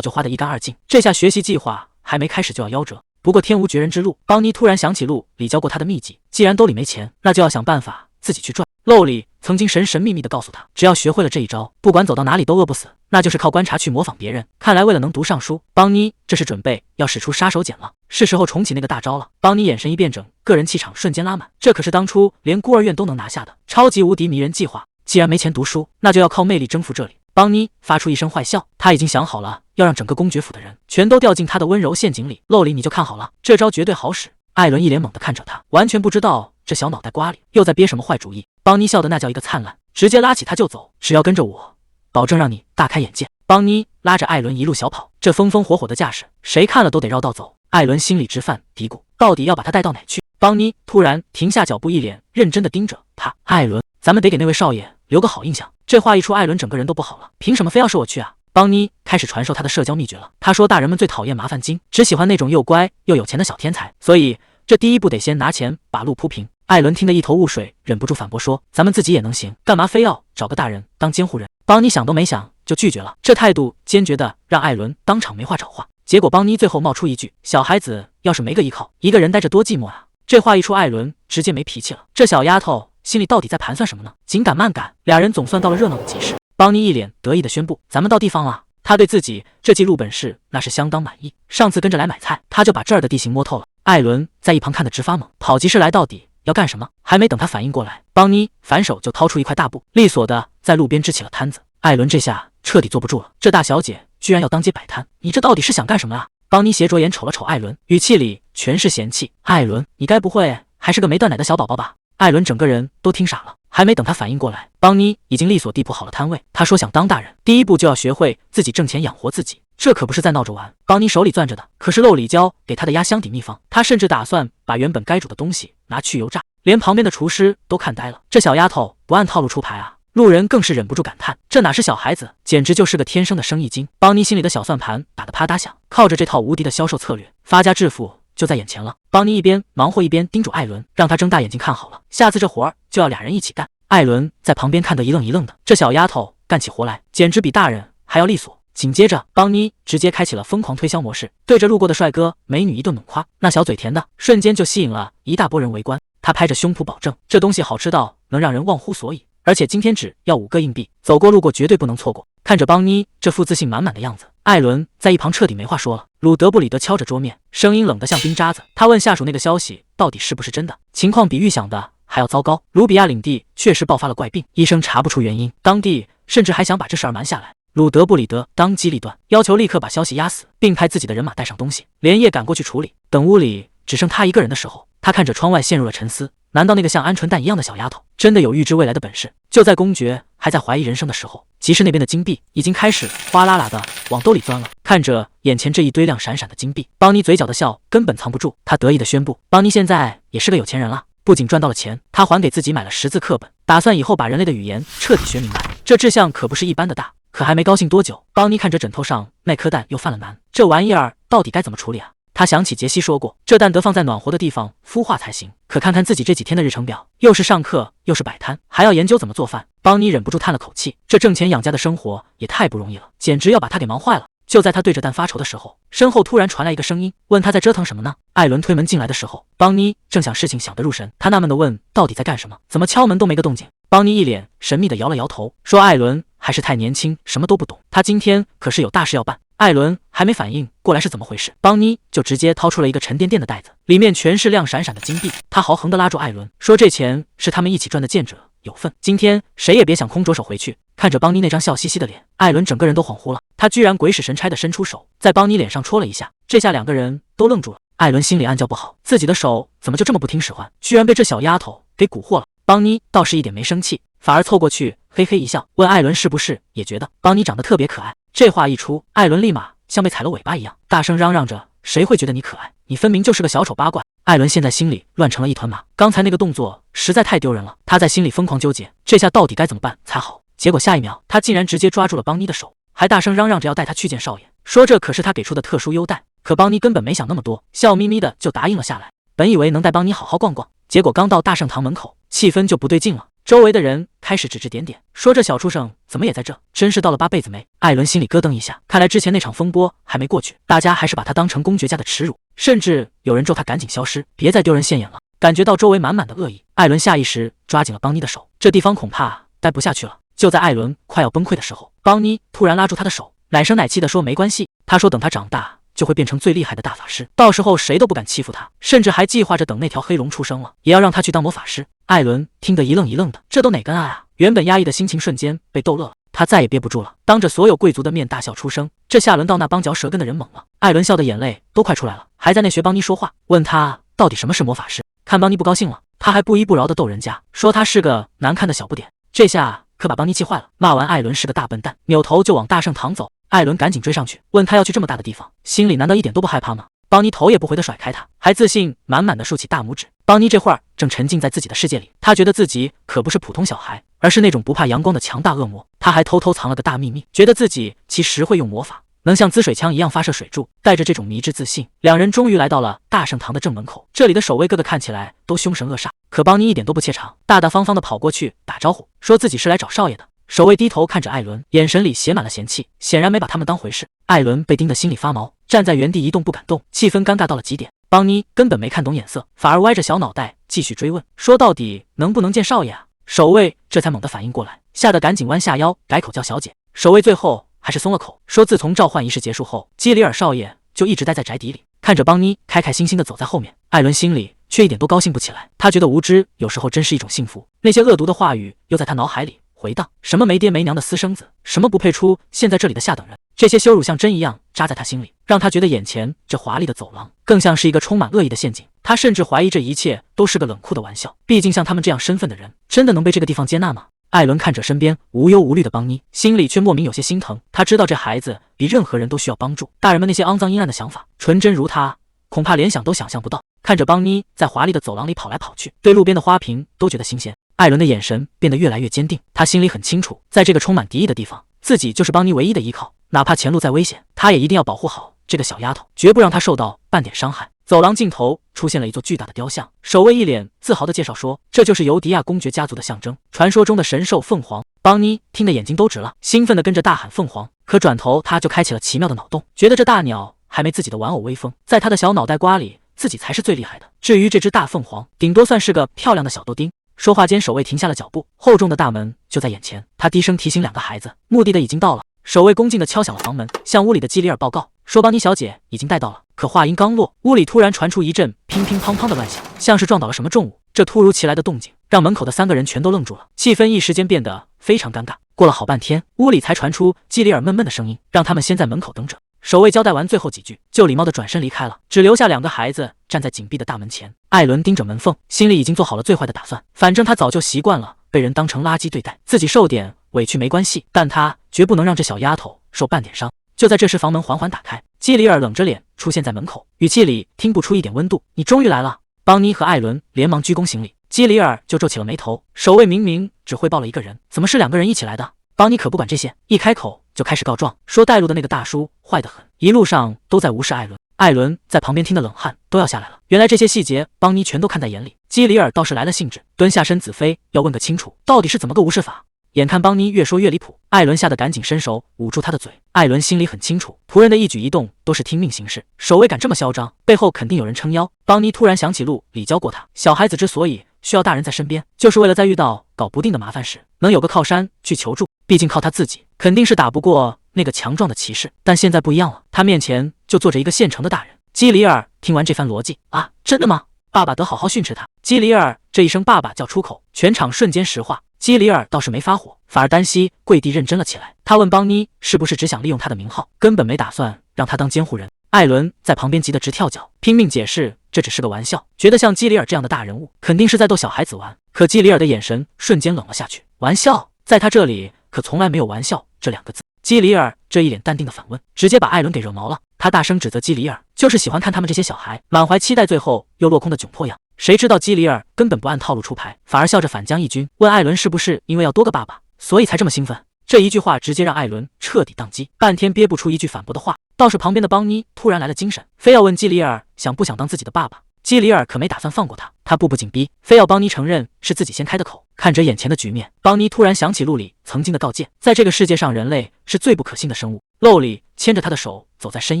就花得一干二净，这下学习计划还没开始就要夭折。不过天无绝人之路，邦妮突然想起路里教过他的秘籍，既然兜里没钱，那就要想办法自己去赚。漏里曾经神秘地告诉他，只要学会了这一招，不管走到哪里都饿不死，那就是靠观察去模仿别人。看来为了能读上书，邦妮这是准备要使出杀手锏了，是时候重启那个大招了。邦妮眼神一变整，个人气场瞬间拉满，这可是当初连孤儿院都能拿下的超级无敌迷人计划。既然没钱读书，那就要靠魅力征服这里。邦妮发出一声坏笑，他已经想好了，要让整个公爵府的人全都掉进他的温柔陷阱里。漏里你就看好了，这招绝对好使。艾伦一脸懵地看着他，完全不知道这小脑袋瓜里又在憋什么坏主意。邦妮笑得那叫一个灿烂，直接拉起他就走，只要跟着我，保证让你大开眼界。邦妮拉着艾伦一路小跑，这风风火火的架势，谁看了都得绕道走。艾伦心里直犯嘀咕，到底要把他带到哪去？邦妮突然停下脚步，一脸认真地盯着他。艾伦，咱们得给那位少爷留个好印象。这话一出，艾伦整个人都不好了，凭什么非要是我去啊？邦妮开始传授他的社交秘诀了。他说大人们最讨厌麻烦精，只喜欢那种又乖又有钱的小天才，所以这第一步得先拿钱把路铺平。艾伦听得一头雾水，忍不住反驳说，咱们自己也能行，干嘛非要找个大人当监护人？邦妮想都没想就拒绝了，这态度坚决的让艾伦当场没话找话。结果邦妮最后冒出一句，小孩子要是没个依靠，一个人待着多寂寞啊。这话一出，艾伦直接没脾气了，这小丫头心里到底在盘算什么呢？紧赶慢赶，俩人总算到了热闹的集市。邦妮一脸得意地宣布，咱们到地方了。他对自己这记录本事那是相当满意，上次跟着来买菜，他就把这儿的地形摸透了。艾伦在一旁看得直发懵，跑集市来到底要干什么？还没等他反应过来，邦妮反手就掏出一块大布，利索的在路边支起了摊子。艾伦这下彻底坐不住了，这大小姐居然要当街摆摊，你这到底是想干什么啊？邦妮斜着眼瞅了瞅艾伦，语气里全是嫌弃。艾伦，你该不会还是个没断奶的小宝宝吧？艾伦整个人都听傻了，还没等他反应过来，邦妮已经利索地铺好了摊位。他说想当大人，第一步就要学会自己挣钱养活自己，这可不是在闹着玩。邦妮手里攥着的可是漏里教给他的压箱底秘方，他甚至打算把原本该煮的东西拿去油炸，连旁边的厨师都看呆了。这小丫头不按套路出牌啊！路人更是忍不住感叹，这哪是小孩子，简直就是个天生的生意精。邦妮心里的小算盘打得啪嗒响，靠着这套无敌的销售策略，发家致富就在眼前了。邦妮一边忙活一边叮嘱艾伦，让他睁大眼睛看好了，下次这活儿就要俩人一起干。艾伦在旁边看得一愣一愣的，这小丫头干起活来简直比大人还要利索。紧接着，邦妮直接开启了疯狂推销模式，对着路过的帅哥美女一顿猛夸，那小嘴甜的瞬间就吸引了一大波人围观。他拍着胸脯保证，这东西好吃到能让人忘乎所以，而且今天只要5个硬币，走过路过绝对不能错过。看着邦妮这副自信满满的样子，艾伦在一旁彻底没话说了。鲁德布里德敲着桌面，声音冷得像冰渣子。他问下属那个消息到底是不是真的？情况比预想的还要糟糕，卢比亚领地确实爆发了怪病，医生查不出原因，当地甚至还想把这事儿瞒下来。鲁德布里德当机立断，要求立刻把消息压死，并派自己的人马带上东西，连夜赶过去处理。等屋里只剩他一个人的时候，他看着窗外陷入了沉思。难道那个像鹌鹑蛋一样的小丫头真的有预知未来的本事？就在公爵还在怀疑人生的时候，集市那边的金币已经开始哗啦啦的往兜里钻了。看着眼前这一堆亮闪闪的金币，邦妮嘴角的笑根本藏不住，他得意地宣布，邦妮现在也是个有钱人了。不仅赚到了钱，他还给自己买了识字课本，打算以后把人类的语言彻底学明白。这志向可不是一般的大。可还没高兴多久，邦妮看着枕头上那颗蛋又犯了难，这玩意儿到底该怎么处理啊？他想起杰西说过，这蛋得放在暖和的地方孵化才行。可看看自己这几天的日程表，又是上课又是摆摊，还要研究怎么做饭，邦妮忍不住叹了口气，这挣钱养家的生活也太不容易了，简直要把他给忙坏了。就在他对着蛋发愁的时候，身后突然传来一个声音，问他在折腾什么呢？艾伦推门进来的时候，邦妮正想事情想得入神，他纳闷地问，到底在干什么？怎么敲门都没个动静？邦妮一脸神秘地摇了摇头，说艾伦还是太年轻，什么都不懂，他今天可是有大事要办。艾伦还没反应过来是怎么回事，邦妮就直接掏出了一个沉甸甸的袋子，里面全是亮闪闪的金币。他豪横地拉住艾伦，说这钱是他们一起赚的，见者有份，今天谁也别想空着手回去。看着邦妮那张笑嘻嘻的脸，艾伦整个人都恍惚了，他居然鬼使神差地伸出手，在邦妮脸上戳了一下，这下两个人都愣住了。艾伦心里暗叫不好，自己的手怎么就这么不听使唤，居然被这小丫头给蛊惑了。邦妮倒是一点没生气，反而凑过去嘿嘿一笑，问艾伦是不是也觉得邦妮长得特别可爱。这话一出，艾伦立马像被踩了尾巴一样，大声嚷嚷着，谁会觉得你可爱？你分明就是个小丑八怪。艾伦现在心里乱成了一团麻，刚才那个动作实在太丢人了，他在心里疯狂纠结，这下到底该怎么办才好？结果下一秒他竟然直接抓住了邦妮的手，还大声嚷嚷着要带她去见少爷，说这可是他给出的特殊优待。可邦妮根本没想那么多，笑眯眯的就答应了下来。本以为能带邦妮好好逛逛，结果刚到大圣堂门口，气氛就不对劲了。周围的人开始指指点点，说这小畜生怎么也在这，真是到了八辈子没。艾伦心里咯噔一下，看来之前那场风波还没过去，大家还是把他当成公爵家的耻辱，甚至有人咒他赶紧消失，别再丢人现眼了。感觉到周围满满的恶意，艾伦下意识抓紧了邦妮的手，这地方恐怕待不下去了。就在艾伦快要崩溃的时候，邦妮突然拉住他的手，奶声奶气的说没关系，他说等他长大就会变成最厉害的大法师，到时候谁都不敢欺负他，甚至还计划着等那条黑龙出生了，也要让他去当魔法师。艾伦听得一愣一愣的，这都哪根啊？原本压抑的心情瞬间被逗乐了，他再也憋不住了，当着所有贵族的面大笑出声。这下轮到那帮嚼舌根的人猛了，艾伦笑的眼泪都快出来了，还在那学邦妮说话，问他到底什么是魔法师。看邦妮不高兴了，他还不依不饶的逗人家，说他是个难看的小不点。这下可把邦妮气坏了，骂完艾伦是个大笨蛋，扭头就往大圣堂走。艾伦赶紧追上去，问他要去这么大的地方，心里难道一点都不害怕吗？邦妮头也不回的甩开他，还自信满满的竖起大拇指。邦妮这会儿正沉浸在自己的世界里，他觉得自己可不是普通小孩，而是那种不怕阳光的强大恶魔。他还偷偷藏了个大秘密，觉得自己其实会用魔法，能像滋水枪一样发射水柱。带着这种迷之自信，两人终于来到了大圣堂的正门口。这里的守卫个个看起来都凶神恶煞，可邦妮一点都不怯场，大大方方的跑过去打招呼，说自己是来找少爷的。守卫低头看着艾伦，眼神里写满了嫌弃，显然没把他们当回事。艾伦被盯得心里发毛，站在原地一动不敢动，气氛尴尬到了极点。邦妮根本没看懂眼色，反而歪着小脑袋继续追问，说到底能不能见少爷啊？守卫这才猛地反应过来，吓得赶紧弯下腰改口叫小姐。守卫最后还是松了口，说自从召唤仪式结束后，基里尔少爷就一直待在宅邸里。看着邦妮开开心心的走在后面，艾伦心里却一点都高兴不起来。他觉得无知有时候真是一种幸福。那些恶毒的话语又在他脑海里回荡，什么没爹没娘的私生子，什么不配出现在这里的下等人，这些羞辱像针一样扎在他心里，让他觉得眼前这华丽的走廊更像是一个充满恶意的陷阱。他甚至怀疑这一切都是个冷酷的玩笑，毕竟像他们这样身份的人，真的能被这个地方接纳吗？艾伦看着身边无忧无虑的邦妮，心里却莫名有些心疼。他知道这孩子比任何人都需要帮助，大人们那些肮脏阴暗的想法，纯真如他，恐怕连想都想象不到。看着邦妮在华丽的走廊里跑来跑去，对路边的花瓶都觉得新鲜。艾伦的眼神变得越来越坚定，他心里很清楚，在这个充满敌意的地方，自己就是邦妮唯一的依靠，哪怕前路再危险，他也一定要保护好这个小丫头，绝不让她受到半点伤害。走廊尽头出现了一座巨大的雕像，守卫一脸自豪地介绍说，这就是尤迪亚公爵家族的象征，传说中的神兽凤凰。邦妮听得眼睛都直了，兴奋地跟着大喊凤凰，可转头他就开启了奇妙的脑洞，觉得这大鸟还没自己的玩偶威风，在他的小脑袋瓜里，自己才是最厉害的。至于这只大凤凰，顶多算是个漂亮的小豆丁。说话间，守卫停下了脚步，厚重的大门就在眼前。他低声提醒两个孩子，目的的已经到了。守卫恭敬地敲响了房门，向屋里的基里尔报告说，邦妮小姐已经带到了。可话音刚落，屋里突然传出一阵乒乒乓乓的乱响，像是撞倒了什么重物。这突如其来的动静让门口的三个人全都愣住了，气氛一时间变得非常尴尬。过了好半天，屋里才传出基里尔闷闷的声音，让他们先在门口等着。守卫交代完最后几句，就礼貌地转身离开了，只留下两个孩子站在紧闭的大门前。艾伦盯着门缝，心里已经做好了最坏的打算，反正他早就习惯了被人当成垃圾对待，自己受点委屈没关系，但他绝不能让这小丫头受半点伤。就在这时，房门缓缓打开，基里尔冷着脸出现在门口，语气里听不出一点温度。你终于来了。邦妮和艾伦连忙鞠躬行礼，基里尔就皱起了眉头。守卫明明只汇报了一个人，怎么是两个人一起来的？邦妮可不管这些，一开口就开始告状，说带路的那个大叔坏得很，一路上都在无视艾伦。艾伦在旁边听得冷汗都要下来了，原来这些细节邦妮全都看在眼里。基里尔倒是来了兴致，蹲下身子非要问个清楚，到底是怎么个无视法。眼看邦妮越说越离谱，艾伦吓得赶紧伸手捂住他的嘴。艾伦心里很清楚，仆人的一举一动都是听命行事，守卫敢这么嚣张，背后肯定有人撑腰。邦妮突然想起路里教过他，小孩子之所以需要大人在身边，就是为了在遇到搞不定的麻烦时，能有个靠山去求助。毕竟靠他自己肯定是打不过那个强壮的骑士，但现在不一样了，他面前就坐着一个现成的大人。基里尔听完这番逻辑，啊，真的吗？爸爸得好好训斥他。基里尔这一声爸爸叫出口，全场瞬间石化。基里尔倒是没发火，反而单膝跪地认真了起来。他问邦妮是不是只想利用他的名号，根本没打算让他当监护人。艾伦在旁边急得直跳脚，拼命解释这只是个玩笑，觉得像基里尔这样的大人物肯定是在逗小孩子玩。可基里尔的眼神瞬间冷了下去，玩笑？在他这里可从来没有玩笑这两个字。基里尔这一脸淡定的反问，直接把艾伦给惹毛了。他大声指责基里尔，就是喜欢看他们这些小孩满怀期待最后又落空的窘迫样。谁知道基里尔根本不按套路出牌，反而笑着反将一军，问艾伦是不是因为要多个爸爸，所以才这么兴奋。这一句话直接让艾伦彻底宕机，半天憋不出一句反驳的话。倒是旁边的邦妮突然来了精神，非要问基里尔想不想当自己的爸爸。基里尔可没打算放过他步步紧逼，非要邦妮承认是自己先开的口。看着眼前的局面，邦妮突然想起陆里曾经的告诫，在这个世界上，人类是最不可信的生物。陆里牵着他的手走在深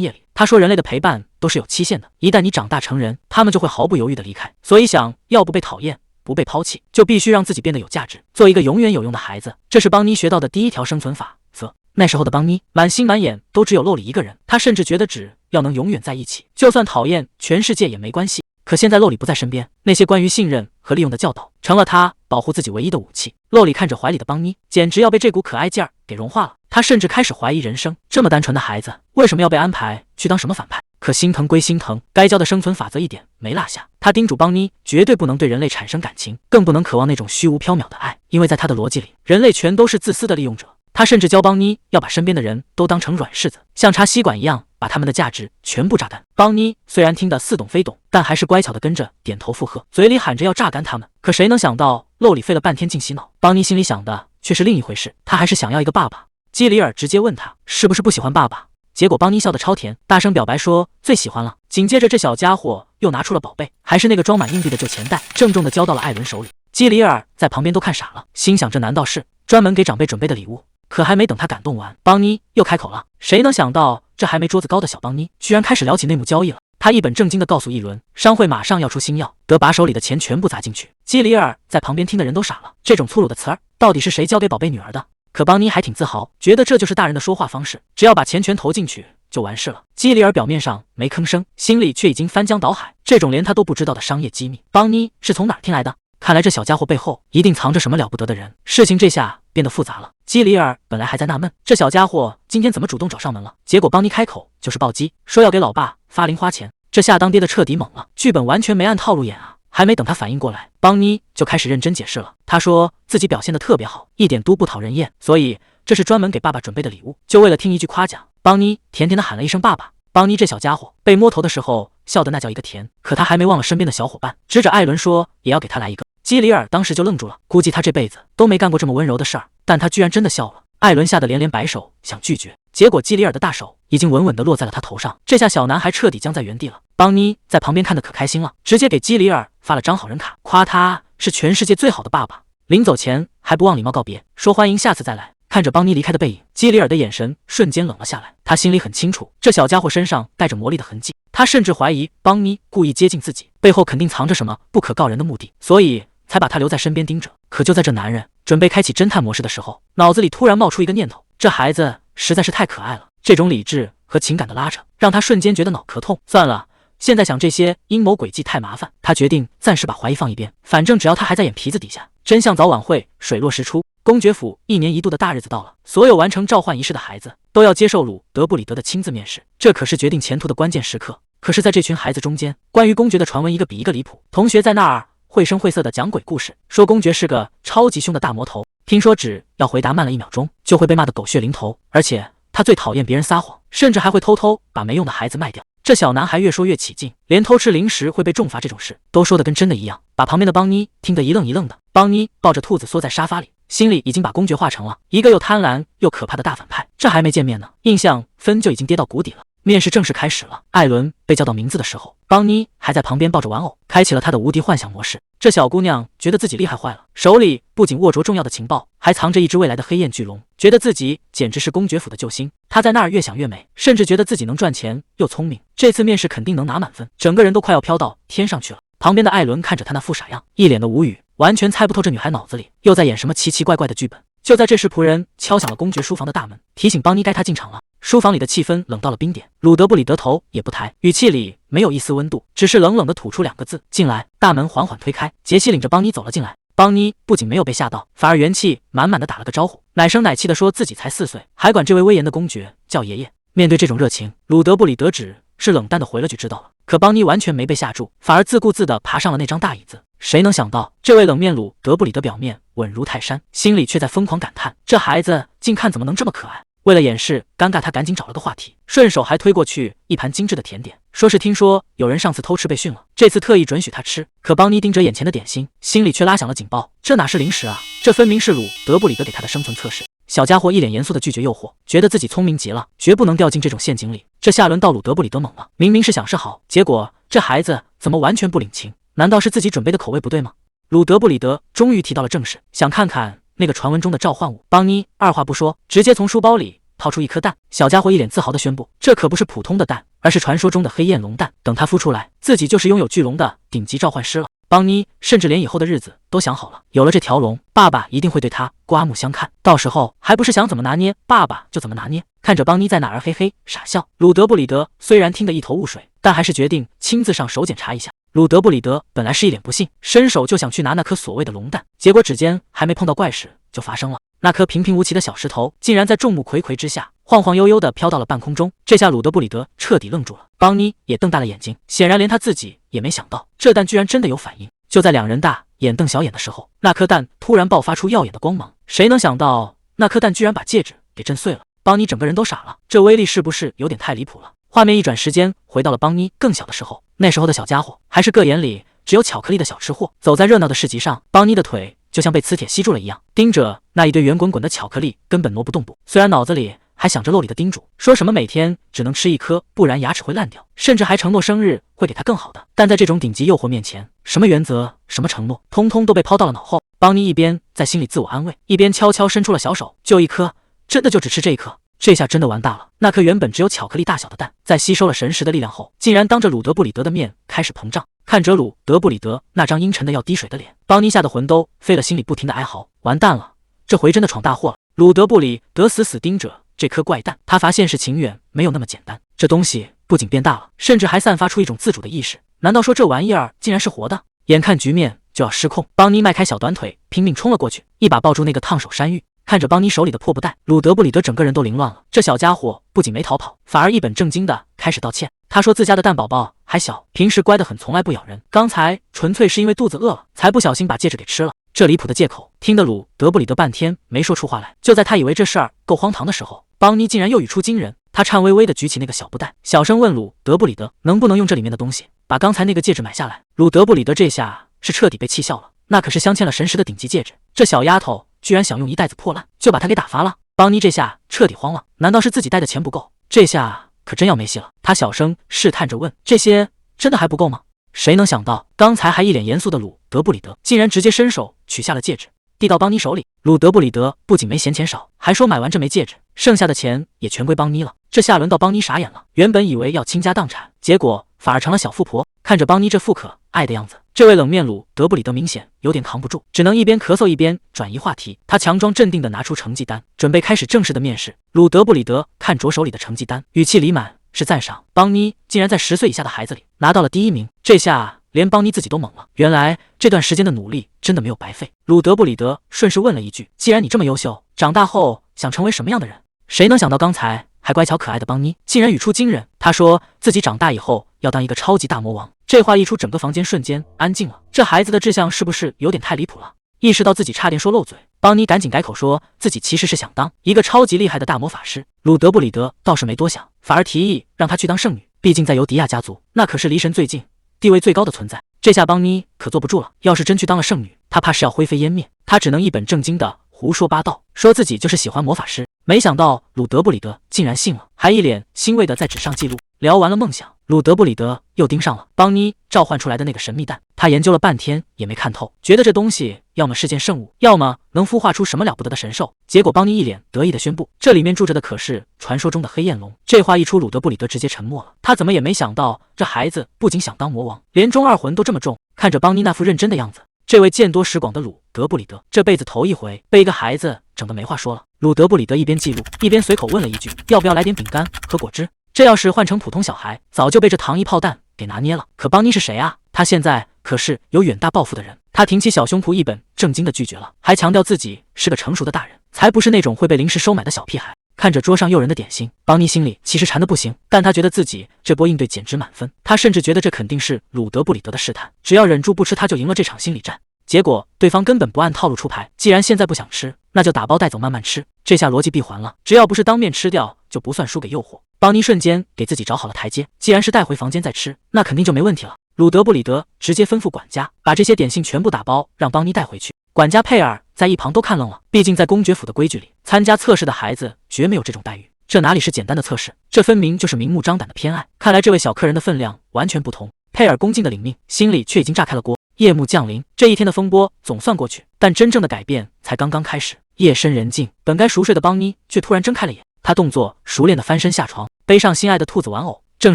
夜里，他说人类的陪伴都是有期限的，一旦你长大成人，他们就会毫不犹豫地离开。所以想要不被讨厌，不被抛弃，就必须让自己变得有价值，做一个永远有用的孩子。这是邦妮学到的第一条生存法则。那时候的邦妮满心满眼都只有陆里一个人，她甚至觉得只要能永远在一起，就算讨厌全世界也没关系。可现在洛里不在身边，那些关于信任和利用的教导成了他保护自己唯一的武器。洛里看着怀里的邦妮，简直要被这股可爱劲儿给融化了。他甚至开始怀疑人生，这么单纯的孩子为什么要被安排去当什么反派？可心疼归心疼，该教的生存法则一点没落下。他叮嘱邦妮绝对不能对人类产生感情，更不能渴望那种虚无缥缈的爱，因为在他的逻辑里，人类全都是自私的利用者。他甚至教邦妮要把身边的人都当成软柿子，像插吸管一样把他们的价值全部榨干。邦妮虽然听得似懂非懂，但还是乖巧的跟着点头附和，嘴里喊着要榨干他们。可谁能想到，洛里费了半天劲洗脑，邦妮心里想的却是另一回事，他还是想要一个爸爸。基里尔直接问他是不是不喜欢爸爸，结果邦妮笑得超甜，大声表白说最喜欢了。紧接着这小家伙又拿出了宝贝，还是那个装满硬币的旧钱袋，郑重地交到了艾伦手里。基里尔在旁边都看傻了，心想这难道是专门给长辈准备的礼物？可还没等他感动完，邦妮又开口了。谁能想到这还没桌子高的小邦妮居然开始聊起内幕交易了。他一本正经地告诉一轮，商会马上要出新药，得把手里的钱全部砸进去。基里尔在旁边听的人都傻了，这种粗鲁的词儿到底是谁教给宝贝女儿的？可邦妮还挺自豪，觉得这就是大人的说话方式，只要把钱全投进去就完事了。基里尔表面上没吭声，心里却已经翻江倒海，这种连他都不知道的商业机密，邦妮是从哪儿听来的？看来这小家伙背后一定藏着什么了不得的人。事情这下变得复杂了。基里尔本来还在纳闷，这小家伙今天怎么主动找上门了，结果邦妮开口就是暴击，说要给老爸发零花钱。这下当爹的彻底懵了，剧本完全没按套路演啊！还没等他反应过来，邦妮就开始认真解释了。他说自己表现得特别好，一点都不讨人厌，所以这是专门给爸爸准备的礼物，就为了听一句夸奖。邦妮甜甜地喊了一声爸爸。邦妮这小家伙被摸头的时候笑得那叫一个甜，可他还没忘了身边的小伙伴，指着艾伦说也要给他来一个。基里尔当时就愣住了，估计他这辈子都没干过这么温柔的事儿，但他居然真的笑了。艾伦吓得连连摆手想拒绝，结果基里尔的大手已经稳稳地落在了他头上，这下小男孩彻底僵在原地了。邦妮在旁边看得可开心了，直接给基里尔发了张好人卡，夸他是全世界最好的爸爸。临走前还不忘礼貌告别，说欢迎下次再来。看着邦妮离开的背影，基里尔的眼神瞬间冷了下来。他心里很清楚，这小家伙身上带着魔力的痕迹，他甚至怀疑邦妮故意接近自己，背后肯定藏着什么不可告人的目的，所以才把他留在身边盯着。可就在这男人准备开启侦探模式的时候，脑子里突然冒出一个念头，这孩子实在是太可爱了，这种理智和情感的拉扯让他瞬间觉得脑壳痛。算了，现在想这些阴谋诡计太麻烦，他决定暂时把怀疑放一边，反正只要他还在眼皮子底下，真相早晚会水落石出。公爵府1年1度的大日子到了，所有完成召唤仪式的孩子都要接受鲁德布里德的亲自面试，这可是决定前途的关键时刻。可是在这群孩子中间，关于公爵的传闻一个比一个离谱。同学在那儿绘声绘色的讲鬼故事，说公爵是个超级凶的大魔头，听说只要回答慢了1秒钟就会被骂得狗血淋头，而且他最讨厌别人撒谎，甚至还会偷偷把没用的孩子卖掉。这小男孩越说越起劲，连偷吃零食会被重罚这种事都说得跟真的一样，把旁边的邦妮听得一愣一愣的。邦妮抱着兔子缩在沙发里，心里已经把公爵画成了一个又贪婪又可怕的大反派。这还没见面呢，印象分就已经跌到谷底了。面试正式开始了，艾伦被叫到名字的时候，邦妮还在旁边抱着玩偶，开启了她的无敌幻想模式。这小姑娘觉得自己厉害坏了，手里不仅握着重要的情报，还藏着一只未来的黑焰巨龙，觉得自己简直是公爵府的救星。她在那儿越想越美，甚至觉得自己能赚钱又聪明，这次面试肯定能拿满分，整个人都快要飘到天上去了。旁边的艾伦看着她那副傻样，一脸的无语，完全猜不透这女孩脑子里又在演什么奇奇怪怪的剧本。就在这时，仆人敲响了公爵书房的大门，提醒邦妮该她进场了。书房里的气氛冷到了冰点，鲁德布里德头也不抬，语气里没有一丝温度，只是冷冷地吐出2个字：进来。大门缓缓推开，杰西领着邦妮走了进来。邦妮不仅没有被吓到，反而元气满满的打了个招呼，奶声奶气地说自己才4岁，还管这位威严的公爵叫爷爷。面对这种热情，鲁德布里德只是冷淡地回了句知道了。可邦妮完全没被吓住，反而自顾自地爬上了那张大椅子。谁能想到，这位冷面鲁德布里德表面稳如泰山，心里却在疯狂感叹，这孩子近看怎么能这么可爱。为了掩饰尴尬，他赶紧找了个话题，顺手还推过去一盘精致的甜点，说是听说有人上次偷吃被训了，这次特意准许他吃。可邦妮盯着眼前的点心，心里却拉响了警报，这哪是零食啊，这分明是鲁德布里德给他的生存测试。小家伙一脸严肃地拒绝诱惑，觉得自己聪明极了，绝不能掉进这种陷阱里。这下轮到鲁德布里德猛了，明明是想示好，结果这孩子怎么完全不领情？难道是自己准备的口味不对吗？鲁德布里德终于提到了正事，想看看那个传闻中的召唤物。邦妮二话不说，直接从书包里掏出一颗蛋。小家伙一脸自豪地宣布，这可不是普通的蛋，而是传说中的黑焰龙蛋，等它孵出来，自己就是拥有巨龙的顶级召唤师了。邦妮甚至连以后的日子都想好了，有了这条龙，爸爸一定会对他刮目相看，到时候还不是想怎么拿捏爸爸就怎么拿捏。看着邦妮在哪儿嘿嘿傻笑，鲁德布里德虽然听得一头雾水，但还是决定亲自上手检查一下。鲁德布里德本来是一脸不信，伸手就想去拿那颗所谓的龙蛋，结果指尖还没碰到怪事就发生了，那颗平平无奇的小石头竟然在众目睽睽之下晃晃悠悠地飘到了半空中。这下鲁德布里德彻底愣住了，邦妮也瞪大了眼睛，显然连他自己也没想到这蛋居然真的有反应。就在两人大眼瞪小眼的时候，那颗蛋突然爆发出耀眼的光芒，谁能想到那颗蛋居然把戒指给震碎了？邦妮整个人都傻了，这威力是不是有点太离谱了？画面一转，时间回到了邦妮更小的时候，那时候的小家伙还是个眼里只有巧克力的小吃货。走在热闹的市集上，邦妮的腿就像被磁铁吸住了一样，盯着那一堆圆滚滚的巧克力，根本挪不动步。虽然脑子里还想着漏里的叮嘱，说什么每天只能吃一颗，不然牙齿会烂掉，甚至还承诺生日会给他更好的，但在这种顶级诱惑面前，什么原则什么承诺通通都被抛到了脑后。邦妮一边在心里自我安慰，一边悄悄伸出了小手，就一颗，真的就只吃这一颗。这下真的完大了，那颗原本只有巧克力大小的蛋，在吸收了神识的力量后，竟然当着鲁德布里德的面开始膨胀。看着鲁德布里德那张阴沉的要滴水的脸，邦妮吓得魂都飞了，心里不停的哀嚎，完蛋了，这回真的闯大祸了。鲁德布里德死死盯着这颗怪蛋，他发现是情远没有那么简单，这东西不仅变大了，甚至还散发出一种自主的意识，难道说这玩意儿竟然是活的？眼看局面就要失控，邦妮迈开小短腿拼命冲了过去，一把抱住那个烫手山芋。看着邦妮手里的破布袋，鲁德布里德整个人都凌乱了。这小家伙不仅没逃跑，反而一本正经的开始道歉。他说自家的蛋宝宝还小，平时乖得很，从来不咬人，刚才纯粹是因为肚子饿了，才不小心把戒指给吃了。这离谱的借口听得鲁德布里德半天没说出话来。就在他以为这事儿够荒唐的时候，邦妮竟然又语出惊人。他颤巍巍地举起那个小布袋，小声问鲁德布里德能不能用这里面的东西把刚才那个戒指买下来。鲁德布里德这下是彻底被气笑了，那可是镶嵌了神石的顶级戒指，这小丫头居然想用一袋子破烂就把他给打发了。邦妮这下彻底慌了，难道是自己带的钱不够？这下可真要没戏了。他小声试探着问，这些真的还不够吗？谁能想到刚才还一脸严肃的鲁德布里德竟然直接伸手取下了戒指，递到邦妮手里。鲁德布里德不仅没嫌钱少，还说买完这枚戒指，剩下的钱也全归邦妮了。这下轮到邦妮傻眼了，原本以为要倾家荡产，结果反而成了小富婆。看着邦妮这副可爱的样子，这位冷面鲁德布里德明显有点扛不住，只能一边咳嗽一边转移话题。他强装镇定地拿出成绩单，准备开始正式的面试。鲁德布里德看着手里的成绩单，语气里满是赞赏。邦妮竟然在10岁以下的孩子里拿到了第1名，这下连邦妮自己都懵了，原来这段时间的努力真的没有白费。鲁德布里德顺势问了一句，既然你这么优秀，长大后想成为什么样的人？谁能想到刚才还乖巧可爱的邦妮竟然语出惊人，他说自己长大以后要当一个超级大魔王。这话一出，整个房间瞬间安静了。这孩子的志向是不是有点太离谱了？意识到自己差点说漏嘴，邦妮赶紧改口说自己其实是想当一个超级厉害的大魔法师。鲁德布里德倒是没多想，反而提议让他去当圣女，毕竟在尤迪亚家族那可是离神最近地位最高的存在。这下邦妮可坐不住了，要是真去当了圣女，她怕是要灰飞烟灭。她只能一本正经的胡说八道，说自己就是喜欢魔法师。没想到鲁德布里德竟然信了，还一脸欣慰的在纸上记录。聊完了梦想，鲁德布里德又盯上了邦妮召唤出来的那个神秘蛋。他研究了半天也没看透，觉得这东西要么是件圣物，要么能孵化出什么了不得的神兽。结果邦妮一脸得意的宣布，这里面住着的可是传说中的黑焰龙。这话一出，鲁德布里德直接沉默了。他怎么也没想到，这孩子不仅想当魔王，连中二魂都这么重。看着邦妮那副认真的样子，这位见多识广的鲁德布里德这辈子头一回被一个孩子整得没话说了。鲁德布里德一边记录，一边随口问了一句，要不要来点饼干和果汁？这要是换成普通小孩，早就被这糖衣炮弹给拿捏了。可邦妮是谁啊？他现在可是有远大抱负的人。他挺起小胸脯，一本正经的拒绝了，还强调自己是个成熟的大人，才不是那种会被临时收买的小屁孩。看着桌上诱人的点心，邦妮心里其实馋得不行，但他觉得自己这波应对简直满分。他甚至觉得这肯定是鲁德布里德的试探，只要忍住不吃，他就赢了这场心理战。结果对方根本不按套路出牌，既然现在不想吃，那就打包带走慢慢吃。这下逻辑闭环了，只要不是当面吃掉，就不算输给诱惑。邦尼瞬间给自己找好了台阶，既然是带回房间再吃，那肯定就没问题了。鲁德不理得，直接吩咐管家把这些点心全部打包，让邦尼带回去。管家佩尔在一旁都看愣了，毕竟在公爵府的规矩里，参加测试的孩子绝没有这种待遇。这哪里是简单的测试，这分明就是明目张胆的偏爱。看来这位小客人的分量完全不同。佩尔恭敬的领命，心里却已经炸开了锅。夜幕降临，这一天的风波总算过去，但真正的改变才刚刚开始。夜深人静，本该熟睡的邦尼却突然睁开了眼，他动作熟练的翻身下床，背上心爱的兔子玩偶，正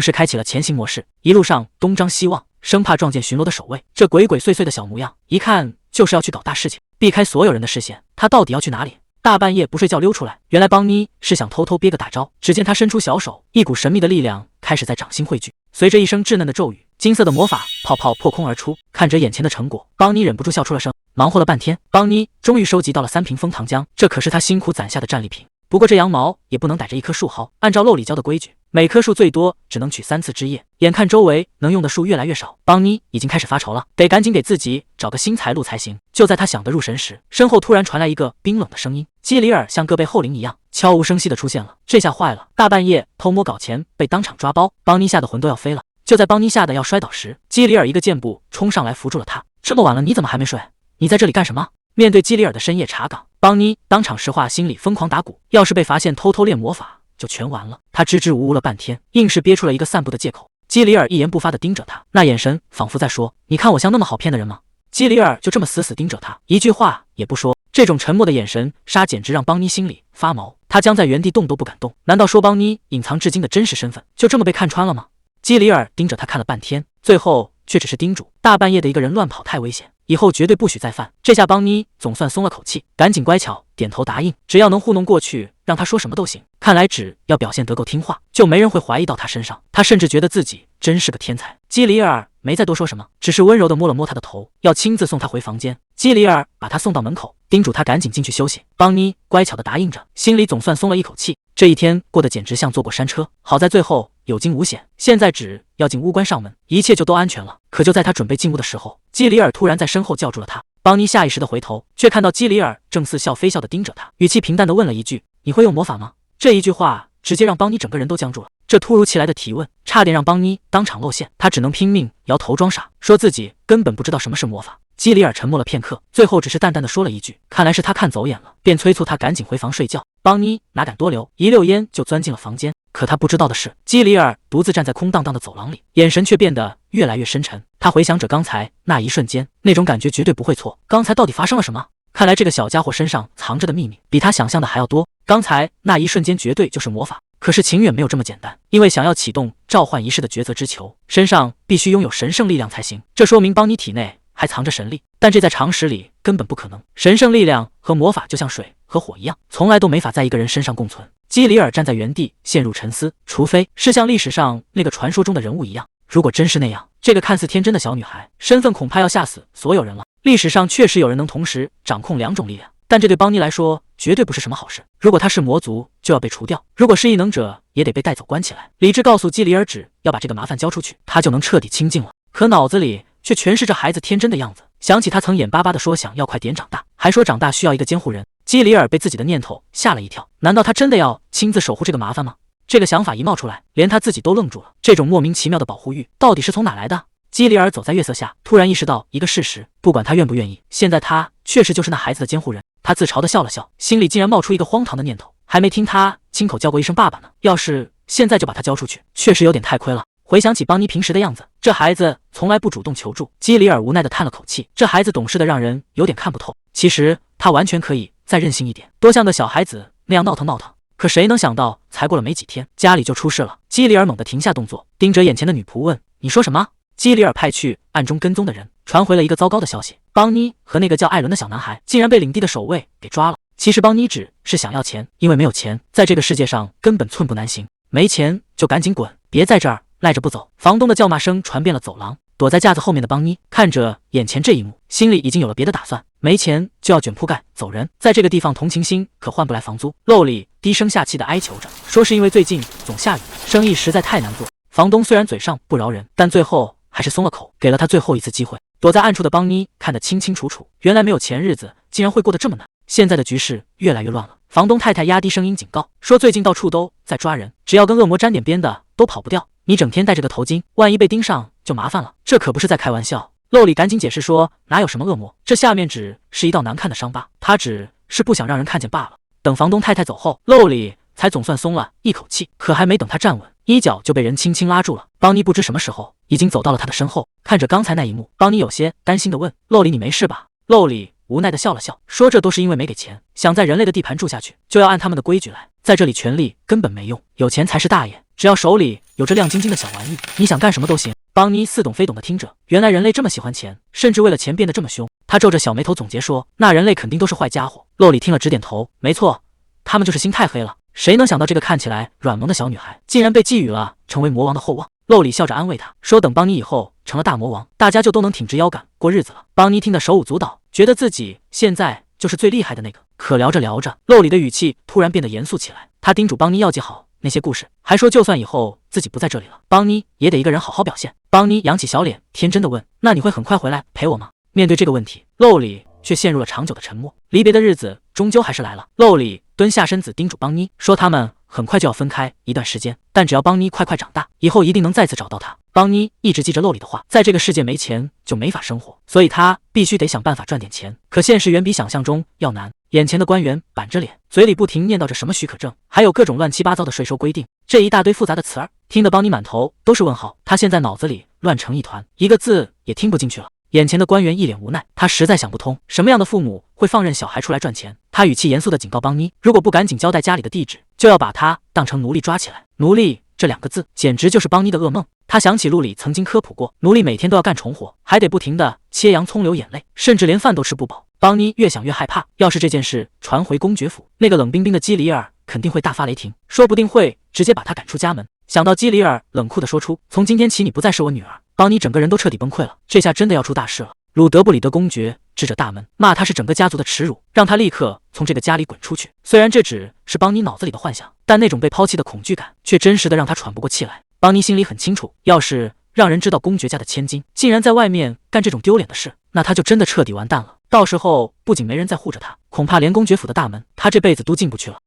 式开启了前行模式。一路上东张西望，生怕撞见巡逻的守卫。这鬼鬼祟祟的小模样，一看就是要去搞大事情。避开所有人的视线，他到底要去哪里？大半夜不睡觉溜出来，原来邦尼是想偷偷憋个大招。只见他伸出小手，一股神秘的力量开始在掌心汇聚，随着一声稚嫩的咒语，金色的魔法泡泡破空而出。看着眼前的成果，邦尼忍不住笑出了声。忙活了半天，邦尼终于收集到了3瓶枫糖浆，这可是他辛苦攒下的战利品。不过这羊毛也不能逮着一棵树薅，按照漏里教的规矩，每棵树最多只能取3次枝叶。眼看周围能用的树越来越少，邦尼已经开始发愁了，得赶紧给自己找个新财路才行。就在他想得入神时，身后突然传来一个冰冷的声音，基里尔像个被后灵一样，悄无声息地出现了。这下坏了，大半夜偷摸搞钱被当场抓包，邦尼吓得魂都要飞了。就在邦尼吓得要摔倒时，基里尔一个箭步冲上来扶住了他。这么晚了，你怎么还没睡？你在这里干什么？面对基里尔的深夜查岗，邦尼当场石化，心里疯狂打鼓。要是被发现偷偷练魔法，就全完了。他支支吾吾了半天，硬是憋出了一个散步的借口。基里尔一言不发地盯着他，那眼神仿佛在说：“你看我像那么好骗的人吗？”基里尔就这么死死盯着他，一句话也不说。这种沉默的眼神杀简直让邦尼心里发毛，他僵在原地动都不敢动。难道说邦尼隐藏至今的真实身份就这么被看穿了吗？基里尔盯着他看了半天，最后却只是叮嘱：大半夜的一个人乱跑太危险，以后绝对不许再犯。这下邦尼总算松了口气，赶紧乖巧点头答应，只要能糊弄过去，让他说什么都行。看来只要表现得够听话，就没人会怀疑到他身上。他甚至觉得自己真是个天才。基里尔没再多说什么，只是温柔地摸了摸他的头，要亲自送他回房间。基里尔把他送到门口，叮嘱他赶紧进去休息。邦尼乖巧地答应着，心里总算松了一口气。这一天过得简直像坐过山车，好在最后有惊无险。现在只要进屋关上门，一切就都安全了。可就在他准备进屋的时候，基里尔突然在身后叫住了他。邦尼下意识地回头，却看到基里尔正似笑非笑地盯着他，语气平淡地问了一句：“你会用魔法吗？”这一句话直接让邦尼整个人都僵住了。这突如其来的提问差点让邦尼当场露馅，他只能拼命摇头装傻，说自己根本不知道什么是魔法。基里尔沉默了片刻，最后只是淡淡地说了一句：“看来是他看走眼了。”便催促他赶紧回房睡觉。邦尼哪敢多留，一溜烟就钻进了房间。可他不知道的是，基里尔独自站在空荡荡的走廊里，眼神却变得越来越深沉。他回想着刚才那一瞬间，那种感觉绝对不会错。刚才到底发生了什么？看来这个小家伙身上藏着的秘密比他想象的还要多。刚才那一瞬间绝对就是魔法，可是情远没有这么简单。因为想要启动召唤仪式的抉择之球，身上必须拥有神圣力量才行。这说明邦尼体内还藏着神力，但这在常识里根本不可能。神圣力量和魔法就像水和火一样，从来都没法在一个人身上共存。基里尔站在原地陷入沉思，除非是像历史上那个传说中的人物一样，如果真是那样，这个看似天真的小女孩身份恐怕要吓死所有人了。历史上确实有人能同时掌控2种力量，但这对邦尼来说绝对不是什么好事。如果他是魔族，就要被除掉；如果是异能者，也得被带走关起来。理智告诉基里尔，只要把这个麻烦交出去，他就能彻底清净了。可脑子里却全是这孩子天真的样子，想起他曾眼巴巴地说想要快点长大，还说长大需要一个监护人。基里尔被自己的念头吓了一跳，难道他真的要亲自守护这个麻烦吗？这个想法一冒出来，连他自己都愣住了。这种莫名其妙的保护欲到底是从哪来的？基里尔走在月色下，突然意识到一个事实，不管他愿不愿意，现在他确实就是那孩子的监护人。他自嘲地笑了笑，心里竟然冒出一个荒唐的念头，还没听他亲口叫过一声爸爸呢，要是现在就把他交出去，确实有点太亏了。回想起邦尼平时的样子，这孩子从来不主动求助。基里尔无奈地叹了口气，这孩子懂事的让人有点看不透。其实他完全可以再任性一点，多像个小孩子那样闹腾闹腾。可谁能想到，才过了没几天，家里就出事了。基里尔猛地停下动作，盯着眼前的女仆问：“你说什么？”基里尔派去暗中跟踪的人传回了一个糟糕的消息，邦尼和那个叫艾伦的小男孩竟然被领地的守卫给抓了。其实邦尼只是想要钱，因为没有钱，在这个世界上根本寸步难行。没钱就赶紧滚，别在这儿赖着不走。房东的叫骂声传遍了走廊，躲在架子后面的邦尼看着眼前这一幕，心里已经有了别的打算。没钱就要卷铺盖走人，在这个地方同情心可换不来房租。漏里低声下气地哀求着，说是因为最近总下雨，生意实在太难做。房东虽然嘴上不饶人，但最后还是松了口，给了他最后一次机会。躲在暗处的邦尼看得清清楚楚，原来没有钱日子竟然会过得这么难。现在的局势越来越乱了。房东太太压低声音警告说，最近到处都在抓人，只要跟恶魔沾点边的都跑不掉。你整天戴着个头巾，万一被盯上就麻烦了。这可不是在开玩笑。露里赶紧解释说，哪有什么恶魔，这下面只是一道难看的伤疤，他只是不想让人看见罢了。等房东太太走后，露里才总算松了一口气，可还没等他站稳，衣角就被人轻轻拉住了。邦尼不知什么时候已经走到了他的身后，看着刚才那一幕，邦尼有些担心地问，露里你没事吧？露里无奈地笑了笑，说这都是因为没给钱，想在人类的地盘住下去，就要按他们的规矩来，在这里权力根本没用，有钱才是大爷，只要手里有这亮晶晶的小玩意，你想干什么都行。邦尼似懂非懂地听着，原来人类这么喜欢钱，甚至为了钱变得这么凶。他皱着小眉头总结说，那人类肯定都是坏家伙。露里听了直点头，没错，他们就是心太黑了。谁能想到这个看起来软萌的小女孩，竟然被寄予了成为魔王的厚望。露里笑着安慰她说，等邦尼以后成了大魔王，大家就都能挺直腰杆过日子了。邦尼听得手舞足蹈，觉得自己现在就是最厉害的那个。可聊着聊着，露里的语气突然变得严肃起来，他叮嘱邦尼要记好那些故事，还说就算以后自己不在这里了，邦尼也得一个人好好表现。邦尼扬起小脸，天真的问，那你会很快回来陪我吗？面对这个问题，露里却陷入了长久的沉默。离别的日子终究还是来了，露里蹲下身子叮嘱邦尼说，他们很快就要分开一段时间，但只要邦尼快快长大，以后一定能再次找到他。邦尼一直记着露里的话，在这个世界没钱就没法生活，所以他必须得想办法赚点钱。可现实远比想象中要难，眼前的官员板着脸，嘴里不停念叨着什么许可证，还有各种乱七八糟的税收规定，这一大堆复杂的词儿，听得邦尼满头都是问号。他现在脑子里乱成一团，一个字也听不进去了。眼前的官员一脸无奈，他实在想不通，什么样的父母会放任小孩出来赚钱。他语气严肃地警告邦尼，如果不赶紧交代家里的地址，就要把他当成奴隶抓起来。奴隶这两个字简直就是邦尼的噩梦。他想起路里曾经科普过，奴隶每天都要干重活，还得不停地切洋葱流眼泪，甚至连饭都吃不饱。邦尼越想越害怕，要是这件事传回公爵府，那个冷冰冰的基里尔肯定会大发雷霆，说不定会直接把他赶出家门。想到基里尔冷酷地说出，从今天起你不再是我女儿，邦尼整个人都彻底崩溃了，这下真的要出大事了。鲁德布里德公爵支着大门，骂他是整个家族的耻辱，让他立刻从这个家里滚出去。虽然这只是邦尼脑子里的幻想，但那种被抛弃的恐惧感却真实的让他喘不过气来。邦尼心里很清楚，要是让人知道公爵家的千金竟然在外面干这种丢脸的事，那他就真的彻底完蛋了。到时候不仅没人再护着他，恐怕连公爵府的大门他这辈子都进不去了。